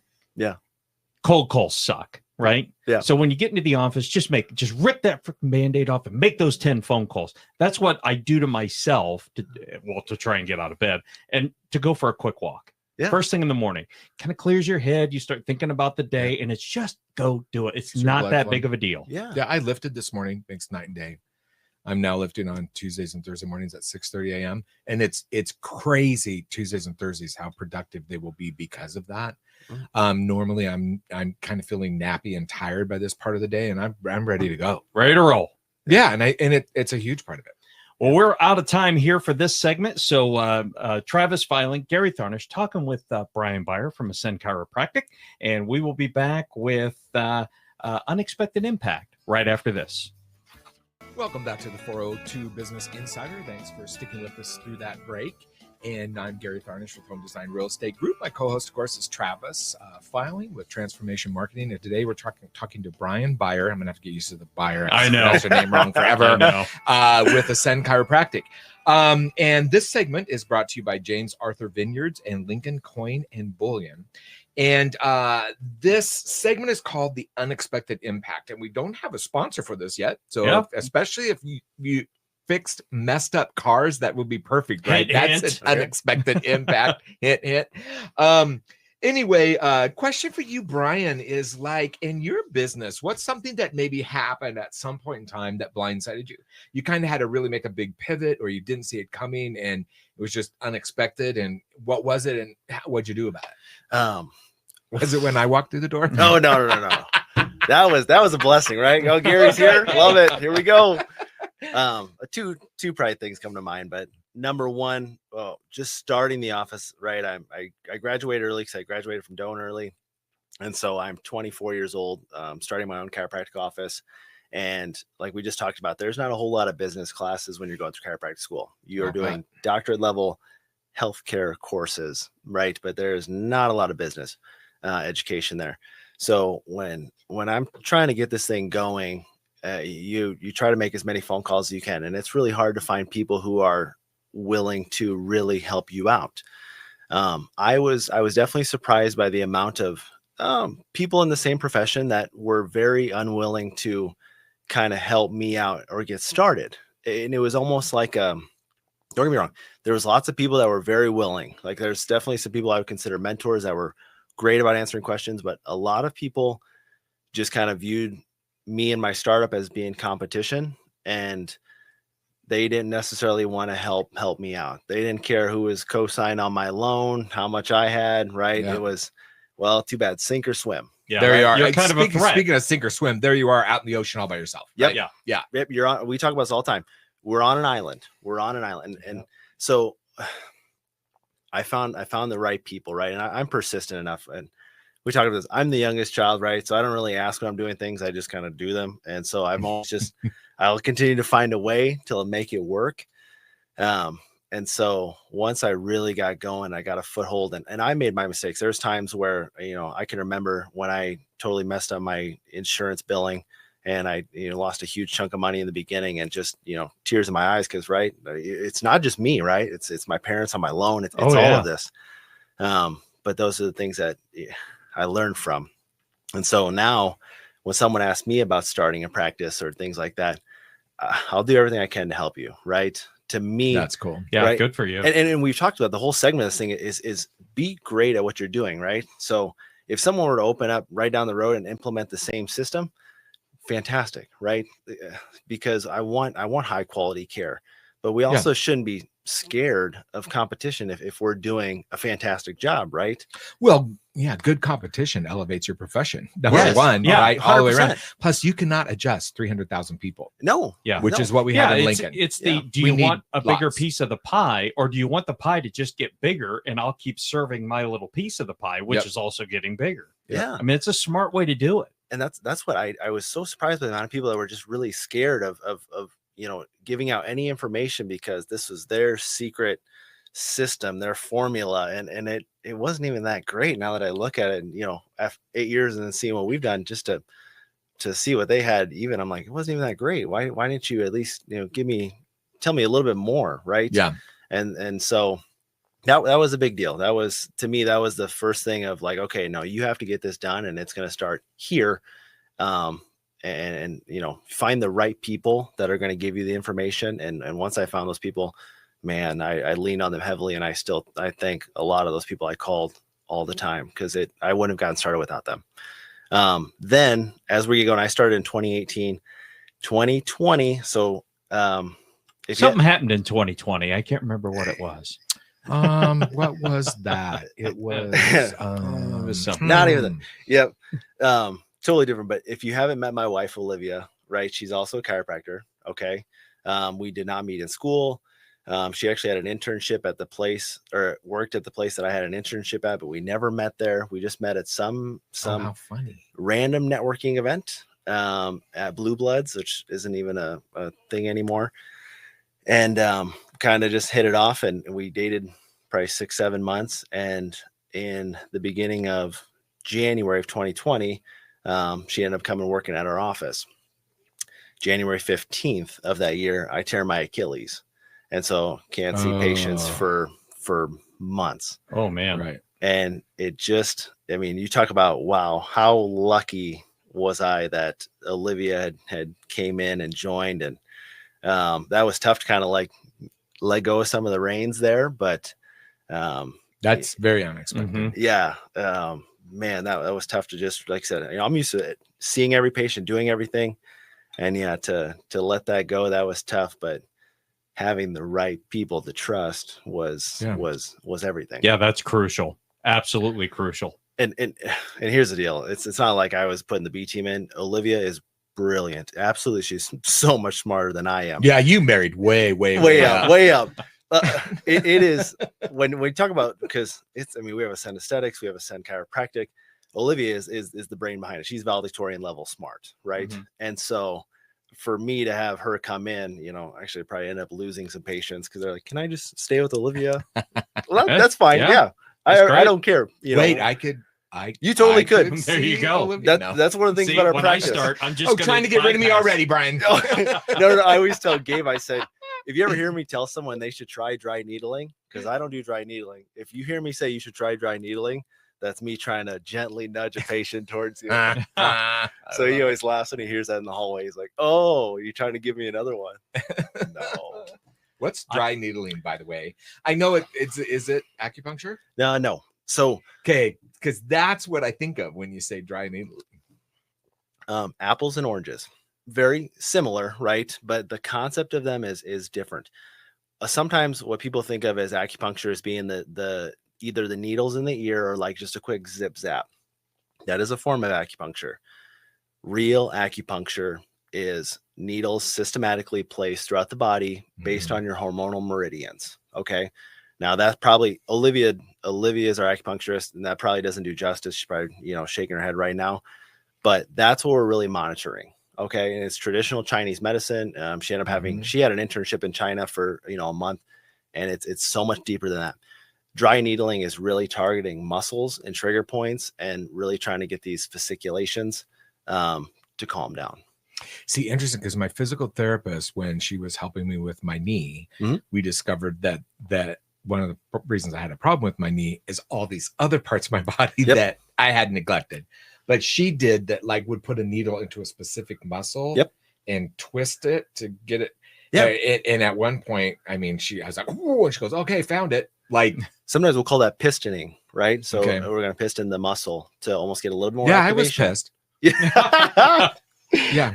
cold calls suck, right? Yeah. So when you get into the office, just rip that freaking Band-Aid off and make those 10 phone calls. That's what I do to myself to try and get out of bed and to go for a quick walk. Yeah. First thing in the morning, kind of clears your head. You start thinking about the day, and it's just go do it. It's not that big of a deal. Yeah. I lifted this morning. Thanks night and day. I'm now lifting on Tuesdays and Thursday mornings at 6:30 a.m. And it's crazy Tuesdays and Thursdays how productive they will be because of that. Normally I'm kind of feeling nappy and tired by this part of the day, and I'm ready to go, ready to roll. Yeah, and it's a huge part of it. Well, we're out of time here for this segment. So Travis Filing, Gary Tharnish, talking with Brian Bayer from Ascend Chiropractic. And we will be back with Unexpected Impact right after this. Welcome back to the 402 Business Insider. Thanks for sticking with us through that break. And I'm Gary Tharnish with Home Design Real Estate Group. My co-host, of course, is Travis Filing with Transformation Marketing. And today we're talking to Brian Bayer. I'm going to have to get used to the Bayer. I know. That's your name wrong forever. I know. With Ascend Chiropractic. And this segment is brought to you by James Arthur Vineyards and Lincoln Coin and Bullion. And this segment is called The Unexpected Impact. And we don't have a sponsor for this yet. So especially if you fixed messed up cars, that would be perfect, right? That's an unexpected impact. Hit. Anyway, question for you, Brian, is like in your business, what's something that maybe happened at some point in time that blindsided you? You kind of had to really make a big pivot, or you didn't see it coming and it was just unexpected. And what was it, and what'd you do about it? Was it when I walked through the door? No. That was a blessing, right? Oh, Gary's here. Love it. Here we go. Two probably things come to mind, but number one, just starting the office, right? I graduated early because I graduated from Doane early. And so I'm 24 years old, starting my own chiropractic office. And like we just talked about, there's not a whole lot of business classes when you're going through chiropractic school. You are doing doctorate level healthcare courses, right? But there's not a lot of business education there. So when I'm trying to get this thing going, you try to make as many phone calls as you can, and it's really hard to find people who are willing to really help you out. I was definitely surprised by the amount of people in the same profession that were very unwilling to kind of help me out or get started. And it was almost like don't get me wrong, there was lots of people that were very willing. Like there's definitely some people I would consider mentors that were great about answering questions, but a lot of people just kind of viewed me and my startup as being competition, and they didn't necessarily want to help me out. They didn't care who was co-signed on my loan, how much I had, right? Yeah. It was, well, too bad, sink or swim. Yeah, there you are. You're kind of a threat. Speaking of sink or swim, there you are out in the ocean all by yourself. Yep. Right? Yeah. Yep. You're on. We talk about this all the time. We're on an island. And so I found the right people, right? And I'm persistent enough. And we talked about this. I'm the youngest child, right? So I don't really ask when I'm doing things. I just kind of do them. And so I'm always just, I'll continue to find a way till I make it work. And so once I really got going, I got a foothold, and I made my mistakes. There's times where, I can remember when I totally messed up my insurance billing, and I, lost a huge chunk of money in the beginning, and just, tears in my eyes. Cause right. It's not just me, right? It's my parents on my loan. It's all of this. But those are the things that I learned from. And so now when someone asks me about starting a practice or things like that, I'll do everything I can to help you. Right. To me, That's cool. Yeah, right? good for you. And we've talked about the whole segment of this thing is be great at what you're doing, right? So if someone were to open up right down the road and implement the same system, fantastic, right? Because I want high quality care, but we also shouldn't be scared of competition if we're doing a fantastic job, right? Well, yeah, good competition elevates your profession. Number Yes. one, Yeah, right? All the way around. 100%. Plus, you cannot adjust 300,000 people, No, which is what we have in Lincoln. It's Yeah. do We you need want a bigger lots. piece of the pie, or do you want the pie to just get bigger and I'll keep serving my little piece of the pie, which Yep. is also getting bigger? yeah. I mean, it's a smart way to do it. And that's what I was so surprised by the amount of people that were just really scared of giving out any information, because this was their secret system, their formula, and it wasn't even that great. Now that I look at it, and after 8 years and then seeing what we've done, just to see what they had, even I'm like, it wasn't even that great. Why didn't you at least tell me a little bit more, right? Yeah. And so that was a big deal. That was, to me, that was the first thing of like, okay, no, you have to get this done, and it's going to start here. And find the right people that are going to give you the information. And once I found those people, man, I leaned on them heavily, and I thank a lot of those people I called all the time, because I wouldn't have gotten started without them. Then as we go, and I started in 2018, 2020. So Something happened in 2020. I can't remember what it was. What was that? It was something. Not even yep. Totally different. But if you haven't met my wife, Olivia, right, she's also a chiropractor. Okay. We did not meet in school. She actually had an internship at the place, or worked at the place that I had an internship at, but we never met there. We just met at some how funny. random networking event at Blue Bloods, which isn't even a thing anymore. And kind of just hit it off, and we dated probably 6-7 months. And in the beginning of January of 2020, she ended up coming working at our office. January 15th of that year, I tear my Achilles. And so can't see patients for months. Oh man. Right. And it just, you talk about, wow, how lucky was I that Olivia had came in and joined. And that was tough to kind of like let go of some of the reins there, but That's very unexpected. Mhm. yeah, man, that was tough to just, like I said, I'm used to seeing every patient, doing everything, and to let that go, that was tough. But having the right people to trust was everything. Yeah, that's crucial. Absolutely crucial. And here's the deal. It's not like I was putting the B team in. Olivia is brilliant. Absolutely. She's so much smarter than I am. Yeah, you married way up. It is, when we talk about, because it's, we have Ascend Aesthetics, we have Ascend Chiropractic. Olivia is the brain behind it. She's valedictorian level smart, right? Mm-hmm. And so for me to have her come in, actually probably end up losing some patients, because they're like, can I just stay with Olivia? Well, that's fine. Yeah. I don't care. Wait, you totally could. There you go. That's one of the things about our when practice. I start, I'm just trying to get rid of me already, Brian. No. I always tell Gabe, I said, if you ever hear me tell someone they should try dry needling, because I don't do dry needling. If you hear me say you should try dry needling, that's me trying to gently nudge a patient towards you. So he always laughs when he hears that in the hallway. He's like, "Oh, you're trying to give me another one?" No. What's dry needling, by the way? I know is it acupuncture? No. So okay, because that's what I think of when you say dry needling. Apples and oranges, very similar, right? But the concept of them is different. Sometimes what people think of as acupuncture as being the either the needles in the ear, or like just a quick zip zap. That is a form of acupuncture. Real acupuncture is needles systematically placed throughout the body based on your hormonal meridians. Okay. Now that's probably Olivia is our acupuncturist, and that probably doesn't do justice. She's probably, shaking her head right now, but that's what we're really monitoring. Okay. And it's traditional Chinese medicine. She ended up she had an internship in China for, a month, and it's so much deeper than that. Dry needling is really targeting muscles and trigger points and really trying to get these fasciculations to calm down. See, interesting, because my physical therapist, when she was helping me with my knee, we discovered that one of the reasons I had a problem with my knee is all these other parts of my body that I had neglected. But she did that, like would put a needle into a specific muscle and twist it to get it. Yeah. And at one point, I was like, oh, and she goes, okay, found it. Like sometimes we'll call that pistoning, right? So we're going to piston the muscle to almost get a little more activation. I was pissed. Yeah.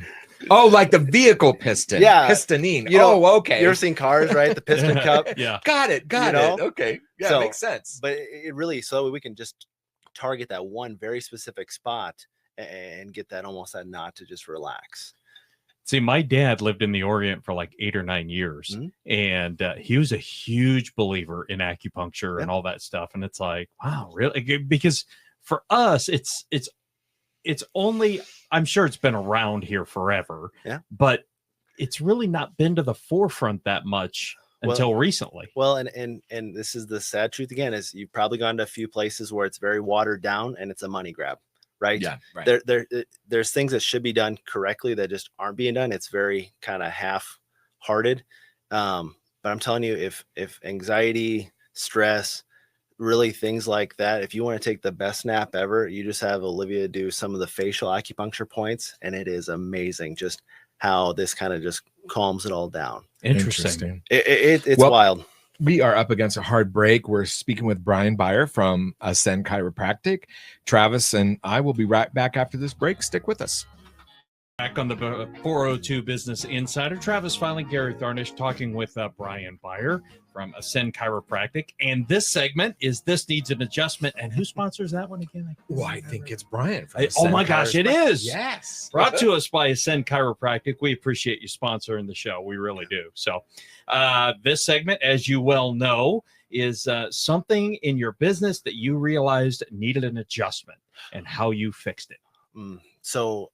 Oh, like the vehicle piston. Yeah. Pistoning. Okay. You ever seen Cars, right? The piston cup. Yeah. Got it. Okay. Yeah, so, makes sense. But it really, so we can just target that one very specific spot and get that almost that knot to just relax. See, my dad lived in the Orient for like 8 or 9 years, and he was a huge believer in acupuncture and all that stuff. And it's like, wow, really? Because for us, it's only, I'm sure it's been around here forever, but it's really not been to the forefront that much until recently. Well, and this is the sad truth again, is you've probably gone to a few places where it's very watered down and it's a money grab. Right. Yeah. Right. There's things that should be done correctly that just aren't being done. It's very kind of half-hearted. But I'm telling you, if anxiety, stress, really things like that, if you want to take the best nap ever, you just have Olivia do some of the facial acupuncture points, and it is amazing just how this kind of just calms it all down. Interesting. It's wild. We are up against a hard break. We're speaking with Brian Bayer from Ascend Chiropractic. Travis and I will be right back after this break. Stick with us. Back on the 402 Business Insider, Travis Filing, Gary Tharnish, talking with Brian Bayer from Ascend Chiropractic. And this segment is This Needs an Adjustment. And who sponsors that one again? I think it's Brian. Oh my gosh, it is. Yes. Brought to us by Ascend Chiropractic. We appreciate you sponsoring the show. We really do. So this segment, as you well know, is something in your business that you realized needed an adjustment and how you fixed it. So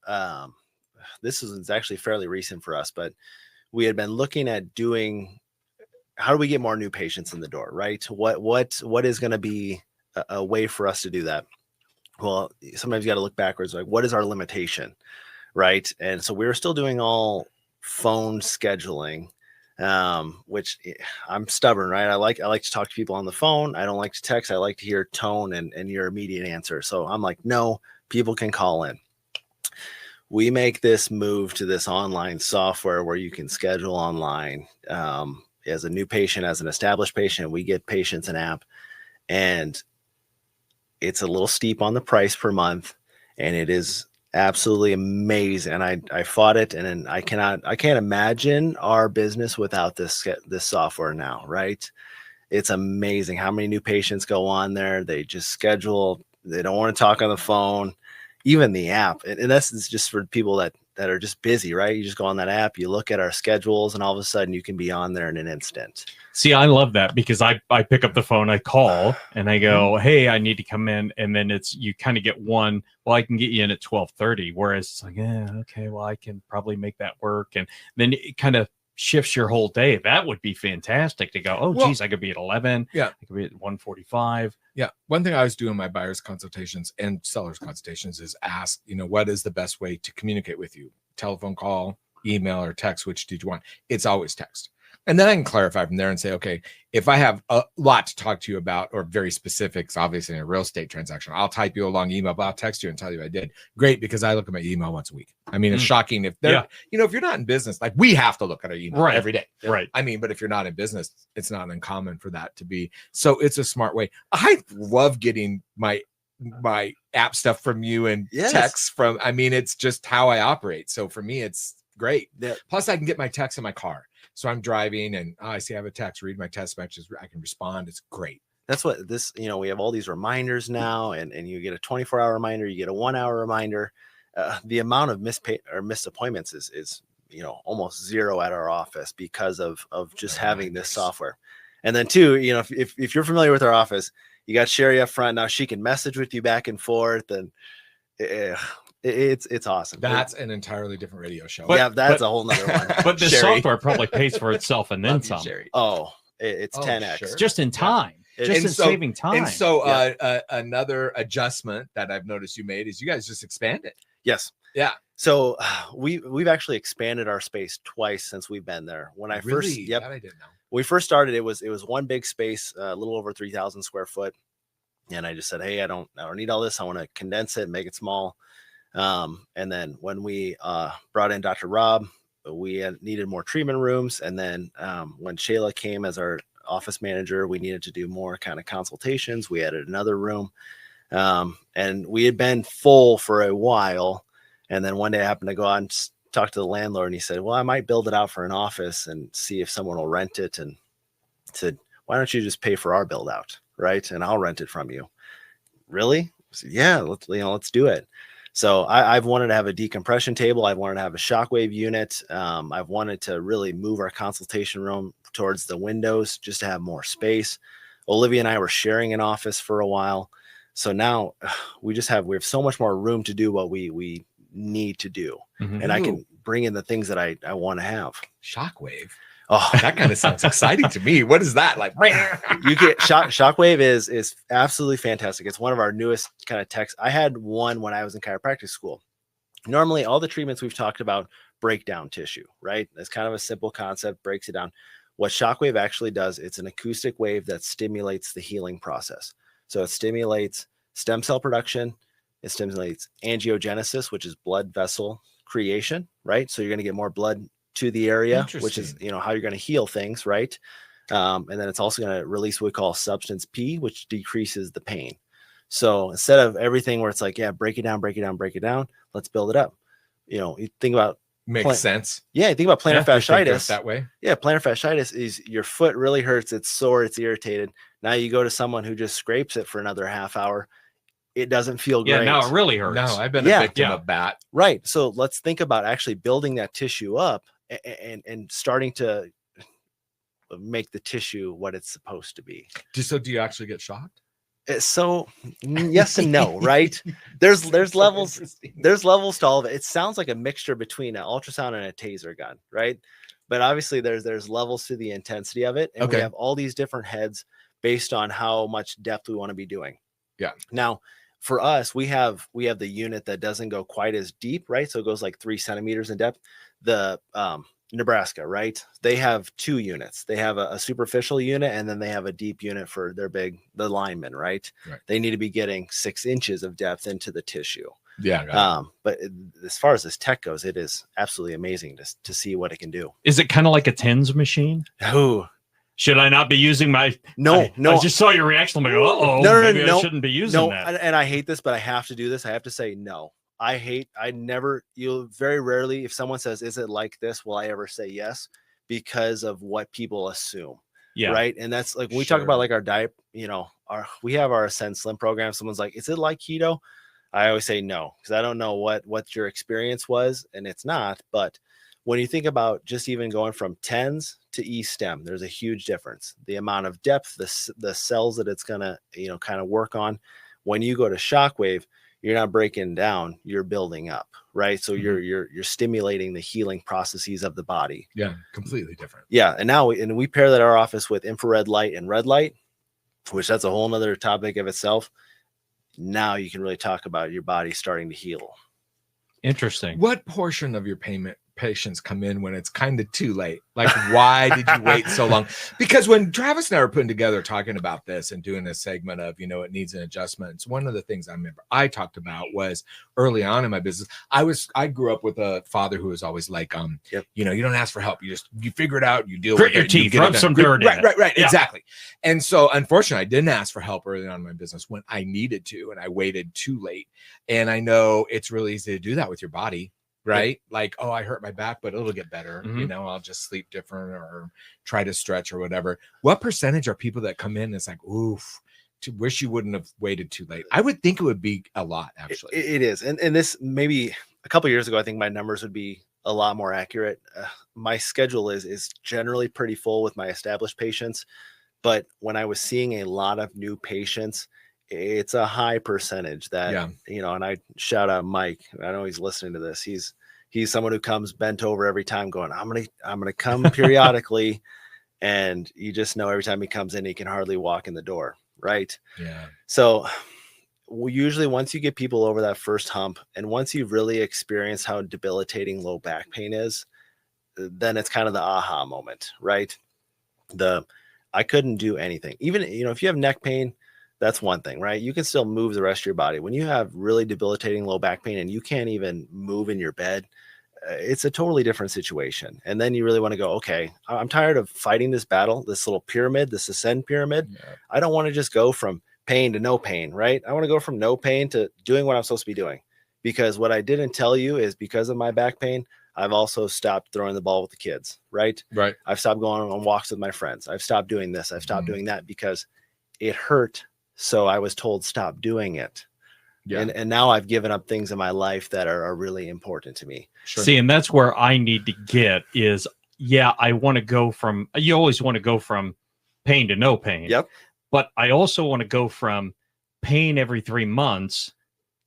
this is actually fairly recent for us, but we had been looking at doing, how do we get more new patients in the door, right? What is going to be a way for us to do that? Well, sometimes you got to look backwards, like what is our limitation, right? And so we were still doing all phone scheduling, which I'm stubborn, right? I like to talk to people on the phone. I don't like to text. I like to hear tone and your immediate answer. So I'm like, no, people can call in. We make this move to this online software where you can schedule online. As a new patient, as an established patient, we get patients an app, and it's a little steep on the price per month, and it is absolutely amazing. And I fought it, and I can't imagine our business without this software now, right? It's amazing how many new patients go on there. They just schedule. They don't want to talk on the phone. Even the app, and that's just for people that are just busy, right? You just go on that app, you look at our schedules, and all of a sudden you can be on there in an instant. See, I love that because I pick up the phone, I call, and I go, hey, I need to come in. And then you kind of get one, well, I can get you in at 12:30. Whereas it's like, okay, well, I can probably make that work. And then it kind of shifts your whole day. That would be fantastic to go, geez, I could be at 11. Yeah. I could be at 1:45. Yeah. One thing I always do in my buyers consultations and sellers consultations is ask, what is the best way to communicate with you? Telephone call, email, or text, which did you want? It's always text. And then I can clarify from there and say, okay, if I have a lot to talk to you about or very specifics, obviously in a real estate transaction, I'll type you a long email, but I'll text you and tell you I did. Great, because I look at my email once a week. I mean, it's shocking if they're, if you're not in business, like we have to look at our email every day. Right. I mean, but if you're not in business, it's not uncommon for that to be. So it's a smart way. I love getting my app stuff from you and texts from, it's just how I operate. So for me, it's great. Yeah. Plus I can get my text in my car. So I'm driving and I see I have a text, read my text messages. I can respond. It's great. that's what this, we have all these reminders now, and you get a 24-hour reminder, you get a 1-hour reminder. The amount of missed appointments is almost zero at our office because of just having this software. And then two, if you're familiar with our office, you got Sherry up front. Now she can message with you back and forth, and it's awesome. That's an entirely different radio show. That's a whole nother one. But the software probably pays for itself and then some. It's 10x. Sure. Just in time. Saving time. And so another adjustment that I've noticed you made is you guys just expanded. Yes. Yeah. So we've actually expanded our space twice since we've been there. When I first, I didn't know. We first started, it was one big space, a little over 3,000 square foot. And I just said, hey, I don't need all this. I want to condense it and make it small. And then when we brought in Dr. Rob, we needed more treatment rooms. And then when Shayla came as our office manager, we needed to do more kind of consultations. We added another room. And we had been full for a while. And then one day I happened to go out and talk to the landlord, and he said, well, I might build it out for an office and see if someone will rent it. And said, why don't you just pay for our build out? Right. And I'll rent it from you. Really? I said, yeah, let's do it. So I've wanted to have a decompression table. I've wanted to have a shockwave unit. I've wanted to really move our consultation room towards the windows just to have more space. Olivia and I were sharing an office for a while. So now we have so much more room to do what we need to do. And I can bring in the things that I want to have. Shockwave. Oh, that kind of sounds exciting to me. What is that like? You get Shockwave is absolutely fantastic. It's one of our newest kind of techs. I had one when I was in chiropractic school. Normally, all the treatments we've talked about break down tissue, right? It's kind of a simple concept, breaks it down. What Shockwave actually does, it's an acoustic wave that stimulates the healing process. So it stimulates stem cell production. It stimulates angiogenesis, which is blood vessel creation, right? So you're going to get more blood to the area, which is, how you're going to heal things, right? And then it's also going to release what we call substance P, which decreases the pain. So instead of everything where it's like, yeah, break it down, let's build it up. You think about makes sense. Yeah, you think about plantar fasciitis that way. Yeah, plantar fasciitis is your foot really hurts, it's sore, it's irritated. Now you go to someone who just scrapes it for another half hour. It doesn't feel great. Yeah, now it really hurts. No, I've been a victim of that. Right. So let's think about actually building that tissue up and starting to make the tissue what it's supposed to be. So do you actually get shocked? So yes and no, right? There's levels. There's levels to all of it. It sounds like a mixture between an ultrasound and a taser gun, right? But obviously there's levels to the intensity of it. And we have all these different heads based on how much depth we want to be doing. Yeah. Now, for us, we have the unit that doesn't go quite as deep, right? So it goes like 3 centimeters in depth. The Nebraska, right? They have 2 units. They have a superficial unit, and then they have a deep unit for the linemen, right? They need to be getting 6 inches of depth into the tissue. Yeah. But as far as this tech goes, it is absolutely amazing to see what it can do. Is it kind of like a TENS machine? Oh. Should I not be using my? No. I just saw your reaction. I'm like, no, I shouldn't be using that. And I hate this, but I have to do this. I have to say no. You'll very rarely, if someone says, is it like this? Will I ever say yes? Because of what people assume. Yeah. Right. And that's like, when we talk about like our diet, we have our Ascend Slim program. Someone's like, is it like keto? I always say no, because I don't know what your experience was, and it's not. But when you think about just even going from TENS to E-stem, there's a huge difference. The amount of depth, the cells that it's gonna, kind of work on. When you go to shockwave, you're not breaking down, you're building up, right? So you're stimulating the healing processes of the body. Yeah, completely different. Yeah, and we pair that our office with infrared light and red light, which that's a whole nother topic of itself. Now you can really talk about your body starting to heal. Interesting. What portion of your patients come in when it's kind of too late? Like, why did you wait so long? Because when Travis and I were putting together talking about this and doing a segment of, it needs an adjustment, it's one of the things I remember I talked about was early on in my business. I grew up with a father who was always like, you don't ask for help. You figure it out, you deal with it. Your teeth, rub some dirt. Right. Yeah. Exactly. And so unfortunately, I didn't ask for help early on in my business when I needed to, and I waited too late. And I know it's really easy to do that with your body. right? Like, oh, I hurt my back, but it'll get better. Mhm. You know, I'll just sleep different or try to stretch or whatever. What percentage are people that come in and it's like, oof, wish you wouldn't have waited too late? I would think it would be a lot, actually. It is. And this maybe a couple years ago, I think my numbers would be a lot more accurate. My schedule is generally pretty full with my established patients. But when I was seeing a lot of new patients, it's a high percentage that, you know, and I shout out Mike. I know he's listening to this. He's someone who comes bent over every time going, I'm going to come periodically. And you just know every time he comes in, he can hardly walk in the door. Right. Yeah. So usually once you get people over that first hump and once you've really experienced how debilitating low back pain is, then it's kind of the aha moment, right? I couldn't do anything. Even, you know, if you have neck pain, that's one thing, right? You can still move the rest of your body. When you have really debilitating low back pain and you can't even move in your bed, it's a totally different situation. And then you really want to go, okay, I'm tired of fighting this battle, this little pyramid, this ascend pyramid. Yeah. I don't want to just go from pain to no pain, right? I want to go from no pain to doing what I'm supposed to be doing. Because what I didn't tell you is because of my back pain, I've also stopped throwing the ball with the kids, right? Right. I've stopped going on walks with my friends. I've stopped doing this. I've stopped doing that because it hurt. So I was told stop doing it. Yeah. And now I've given up things in my life that are really important to me. Sure. See, and that's where I need to get is, I want to go from, you always want to go from pain to no pain. Yep. But I also want to go from pain every 3 months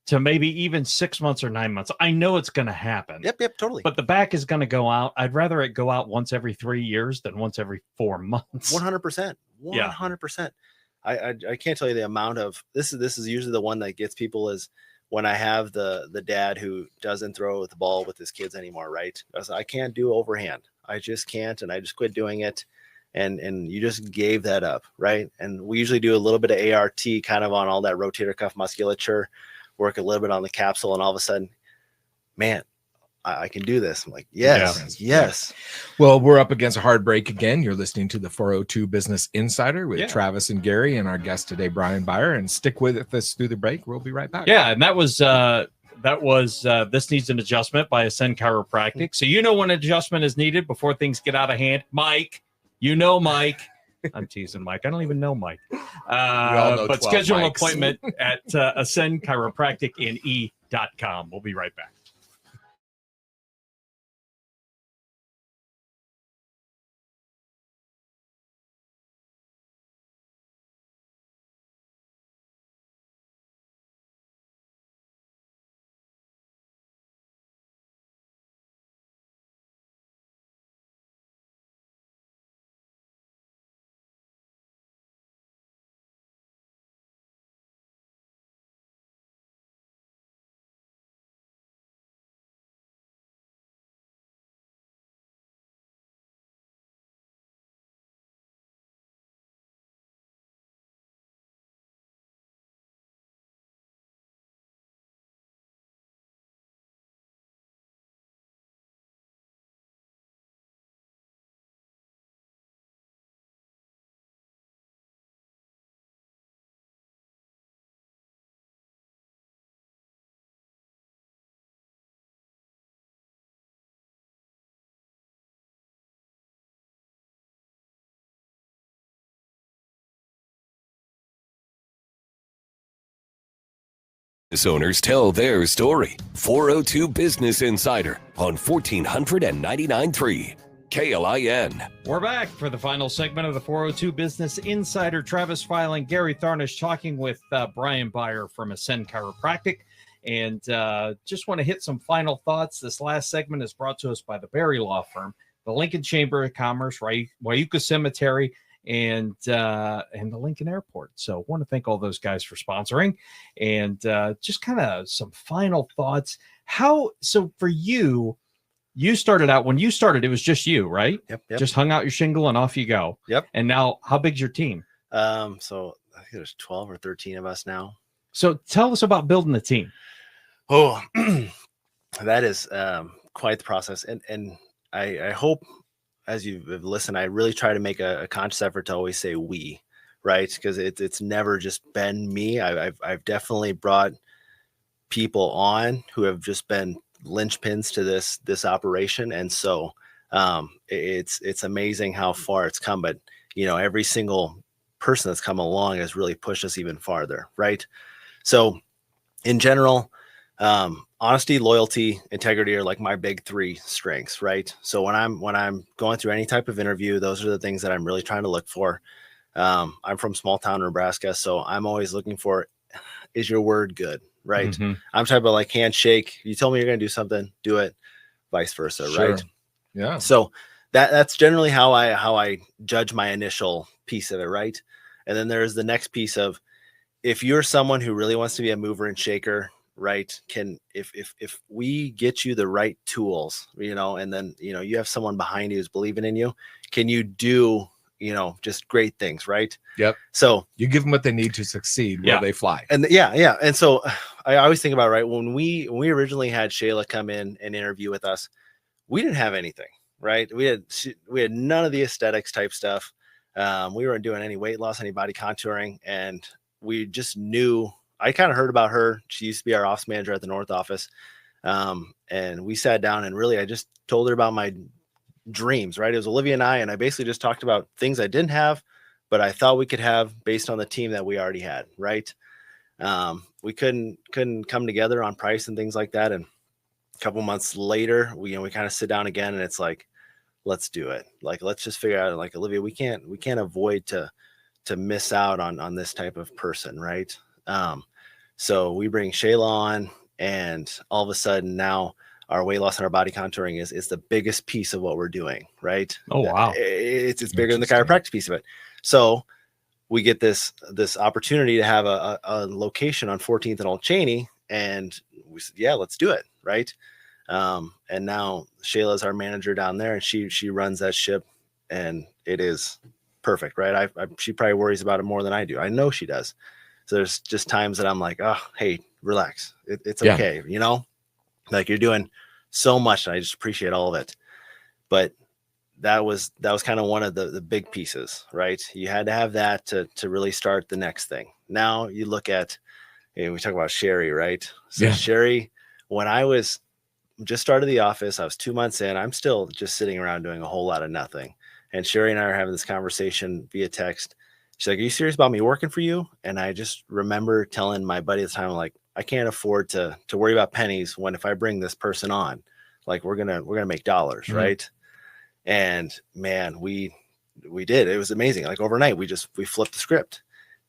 to maybe even 6 months or 9 months. I know it's going to happen. Yep, totally. But the back is going to go out. I'd rather it go out once every 3 years than once every 4 months. 100%. 100%. I can't tell you the amount of this is usually the one that gets people is when I have the dad who doesn't throw the ball with his kids anymore, right? I can't do overhand. I just can't, and I just quit doing it. And you just gave that up, right? And we usually do a little bit of ART kind of on all that rotator cuff musculature, work a little bit on the capsule, and all of a sudden, man, I can do this. I'm like, yes. Well, we're up against a hard break again. You're listening to the 402 Business Insider with Travis and Gary and our guest today, Brian Bayer. And stick with us through the break. We'll be right back. Yeah, and that was This Needs an Adjustment by Ascend Chiropractic. So you know when adjustment is needed before things get out of hand. Mike, Mike. I'm teasing Mike. I don't even know Mike. But schedule an appointment at ascendchiropracticne.com. We'll be right back. Owners tell their story. 402 Business Insider on 1499.3 KLIN. We're back for the final segment of the 402 Business Insider. Travis Filing, Gary Tharnish talking with Brian Bayer from Ascend Chiropractic. And just want to hit some final thoughts. This last segment is brought to us by the Berry Law Firm, the Lincoln Chamber of Commerce, Wyuka Cemetery, and the Lincoln Airport. So I want to thank all those guys for sponsoring, and just kind of some final thoughts. So for you started out, when you started, it was just you, right? Yep. Just hung out your shingle and off you go. Yep. And now how big's your team? So I think there's 12 or 13 of us now. So tell us about building the team. Oh, that is quite the process. And I hope, as you've listened, I really try to make a conscious effort to always say we, right? Because it's never just been me. I've definitely brought people on who have just been linchpins to this operation. And so it's amazing how far it's come, but every single person that's come along has really pushed us even farther. Right. So in general, honesty, loyalty, integrity are like my big 3 strengths. Right. So when I'm going through any type of interview, those are the things that I'm really trying to look for. I'm from small town Nebraska, so I'm always looking for, is your word good? Right. Mm-hmm. I'm type of like handshake. You tell me you're going to do something, do it, vice versa. Sure. Right. Yeah. So that's generally how I judge my initial piece of it. Right. And then there's the next piece of, if you're someone who really wants to be a mover and shaker, right, if we get you the right tools, and then, you have someone behind you who's believing in you, can you do, just great things. Right. Yep. So you give them what they need to succeed where they fly. And yeah. And so I always think about, right, when we originally had Shayla come in and interview with us, we didn't have anything, right? We had none of the aesthetics type stuff. We weren't doing any weight loss, any body contouring. And we just knew, I kind of heard about her. She used to be our office manager at the North office. And we sat down and really, I just told her about my dreams, right? It was Olivia and I basically just talked about things I didn't have, but I thought we could have based on the team that we already had. Right. We couldn't come together on price and things like that. And a couple months later, we kind of sit down again, and it's like, let's do it. Like, let's just figure out, like, Olivia, we can't avoid to miss out on this type of person. Right. So we bring Shayla on, and all of a sudden now our weight loss and our body contouring is the biggest piece of what we're doing. Right. Oh, wow. It's bigger than the chiropractic piece of it. So we get this opportunity to have a location on 14th and Old Cheney, and we said, yeah, let's do it. Right. And now Shayla's our manager down there, and she runs that ship, and it is perfect. Right. She probably worries about it more than I do. I know she does. So there's just times that I'm like, oh, hey, relax. It's okay. Like, you're doing so much, and I just appreciate all of it. But that was kind of one of the big pieces, right? You had to have that to really start the next thing. Now you look at, we talk about Sherry, right? So Sherry, when I was just started the office, I was 2 months in, I'm still just sitting around doing a whole lot of nothing. And Sherry and I are having this conversation via text. She's like, are you serious about me working for you? And I just remember telling my buddy at the time, like, I can't afford to worry about pennies when, if I bring this person on, like, we're going to make dollars. Mm-hmm. Right. And man, we did. It was amazing. Like, overnight, we flipped the script,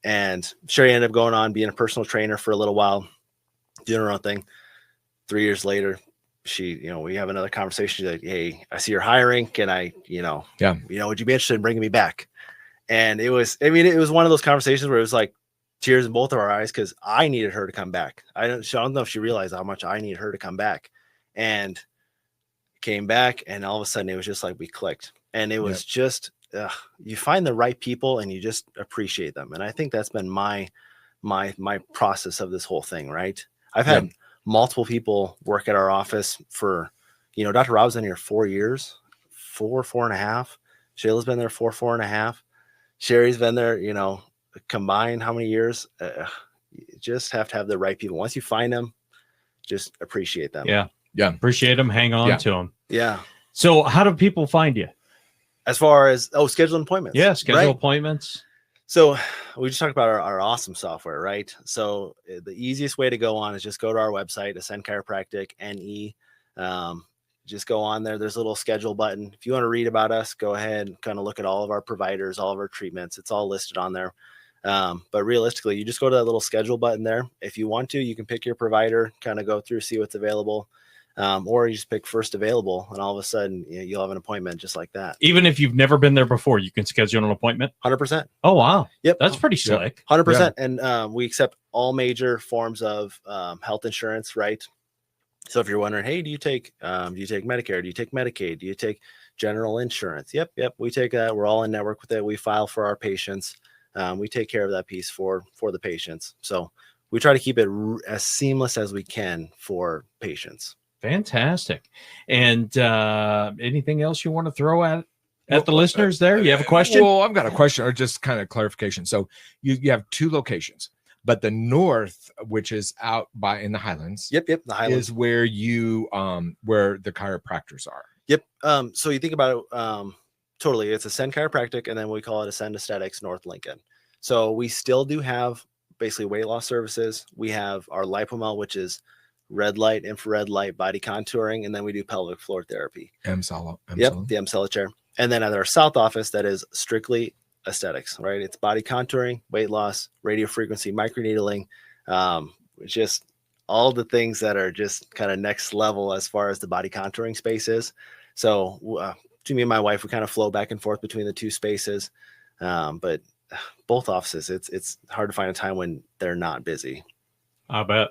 and Sherry ended up going on being a personal trainer for a little while, doing her own thing. 3 years later, we have another conversation. She's like, hey, I see you're hiring. Can I, would you be interested in bringing me back? And it was one of those conversations where it was like tears in both of our eyes, because I needed her to come back. I don't know if she realized how much I needed her to come back, and came back, and all of a sudden it was just like we clicked. And it was just, you find the right people and you just appreciate them. And I think that's been my process of this whole thing. Right. I've had multiple people work at our office for, Dr. Rob's been here 4 years, 4.5. Shayla's been there 4.5. Sherry's been there, combined how many years? You just have to have the right people. Once you find them, just appreciate them. Yeah. Appreciate them. Hang on to them. Yeah. So how do people find you? As far as, scheduling appointments. Yeah. Schedule appointments. So we just talked about our awesome software, right? So the easiest way to go on is just go to our website, Ascend Chiropractic, NE. Just go on there. There's a little schedule button. If you want to read about us, go ahead and kind of look at all of our providers, all of our treatments. It's all listed on there. But realistically, you just go to that little schedule button there. If you want to, you can pick your provider, kind of go through, see what's available. Or you just pick first available, and all of a sudden you'll have an appointment just like that. Even if you've never been there before, you can schedule an appointment. 100%. Oh, wow. Yep. That's pretty slick. 100%. And we accept all major forms of health insurance, right? So if you're wondering, hey, do you take Medicare? Do you take Medicaid? Do you take general insurance? Yep. We take that. We're all in network with it. We file for our patients. We take care of that piece for the patients. So we try to keep it as seamless as we can for patients. Fantastic. And anything else you want to throw at the listeners there? You have a question? Well, I've got a question, or just kind of clarification. So you have 2 locations. But the north, which is out by in the Highlands, Yep. The Highlands is where you where the chiropractors are. Yep. So you think about it, totally. It's Ascend Chiropractic, and then we call it Ascend Aesthetics North Lincoln. So we still do have basically weight loss services. We have our lipomel, which is red light, infrared light, body contouring, and then we do pelvic floor therapy. Yep, the Emsella chair. And then at our south office, that is strictly aesthetics, right? It's body contouring, weight loss, radio frequency, microneedling, just all the things that are just kind of next level as far as the body contouring space is. So to me and my wife, we kind of flow back and forth between the two spaces. But both offices, it's hard to find a time when they're not busy. I bet.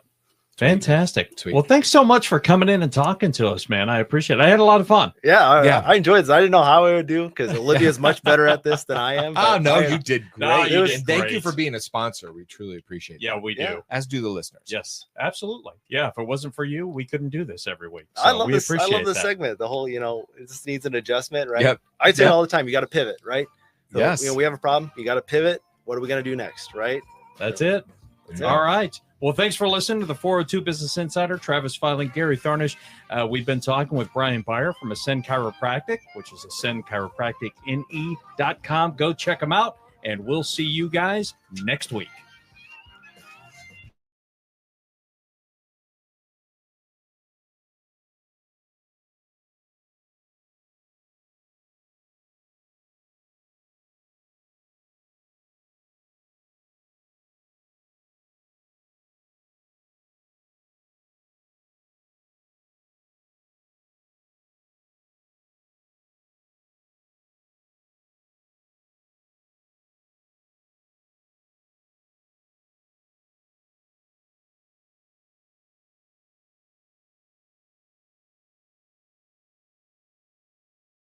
Fantastic. Sweet. Well, thanks so much for coming in and talking to us, man. I appreciate it. I had a lot of fun. Yeah. I enjoyed this. I didn't know how I would do because Olivia's much better at this than I am. Oh, no, you did great. No, you did and thank great. you for being a sponsor. We truly appreciate it. Yeah, we do. As do the listeners. Yes, absolutely. Yeah, if it wasn't for you, we couldn't do this every week. So I love we this. I appreciate love this that. segment. The whole, it just needs an adjustment, right? Yep. I say Yep. it all the time. You got to pivot, right? So, Yes. we have a problem. You got to pivot. What are we going to do next, right? That's it. Yeah. All right. Well, thanks for listening to the 402 Business Insider. Travis Filing, Gary Tharnish. We've been talking with Brian Bayer from Ascend Chiropractic, which is ascendchiropracticne.com. Go check them out, and we'll see you guys next week.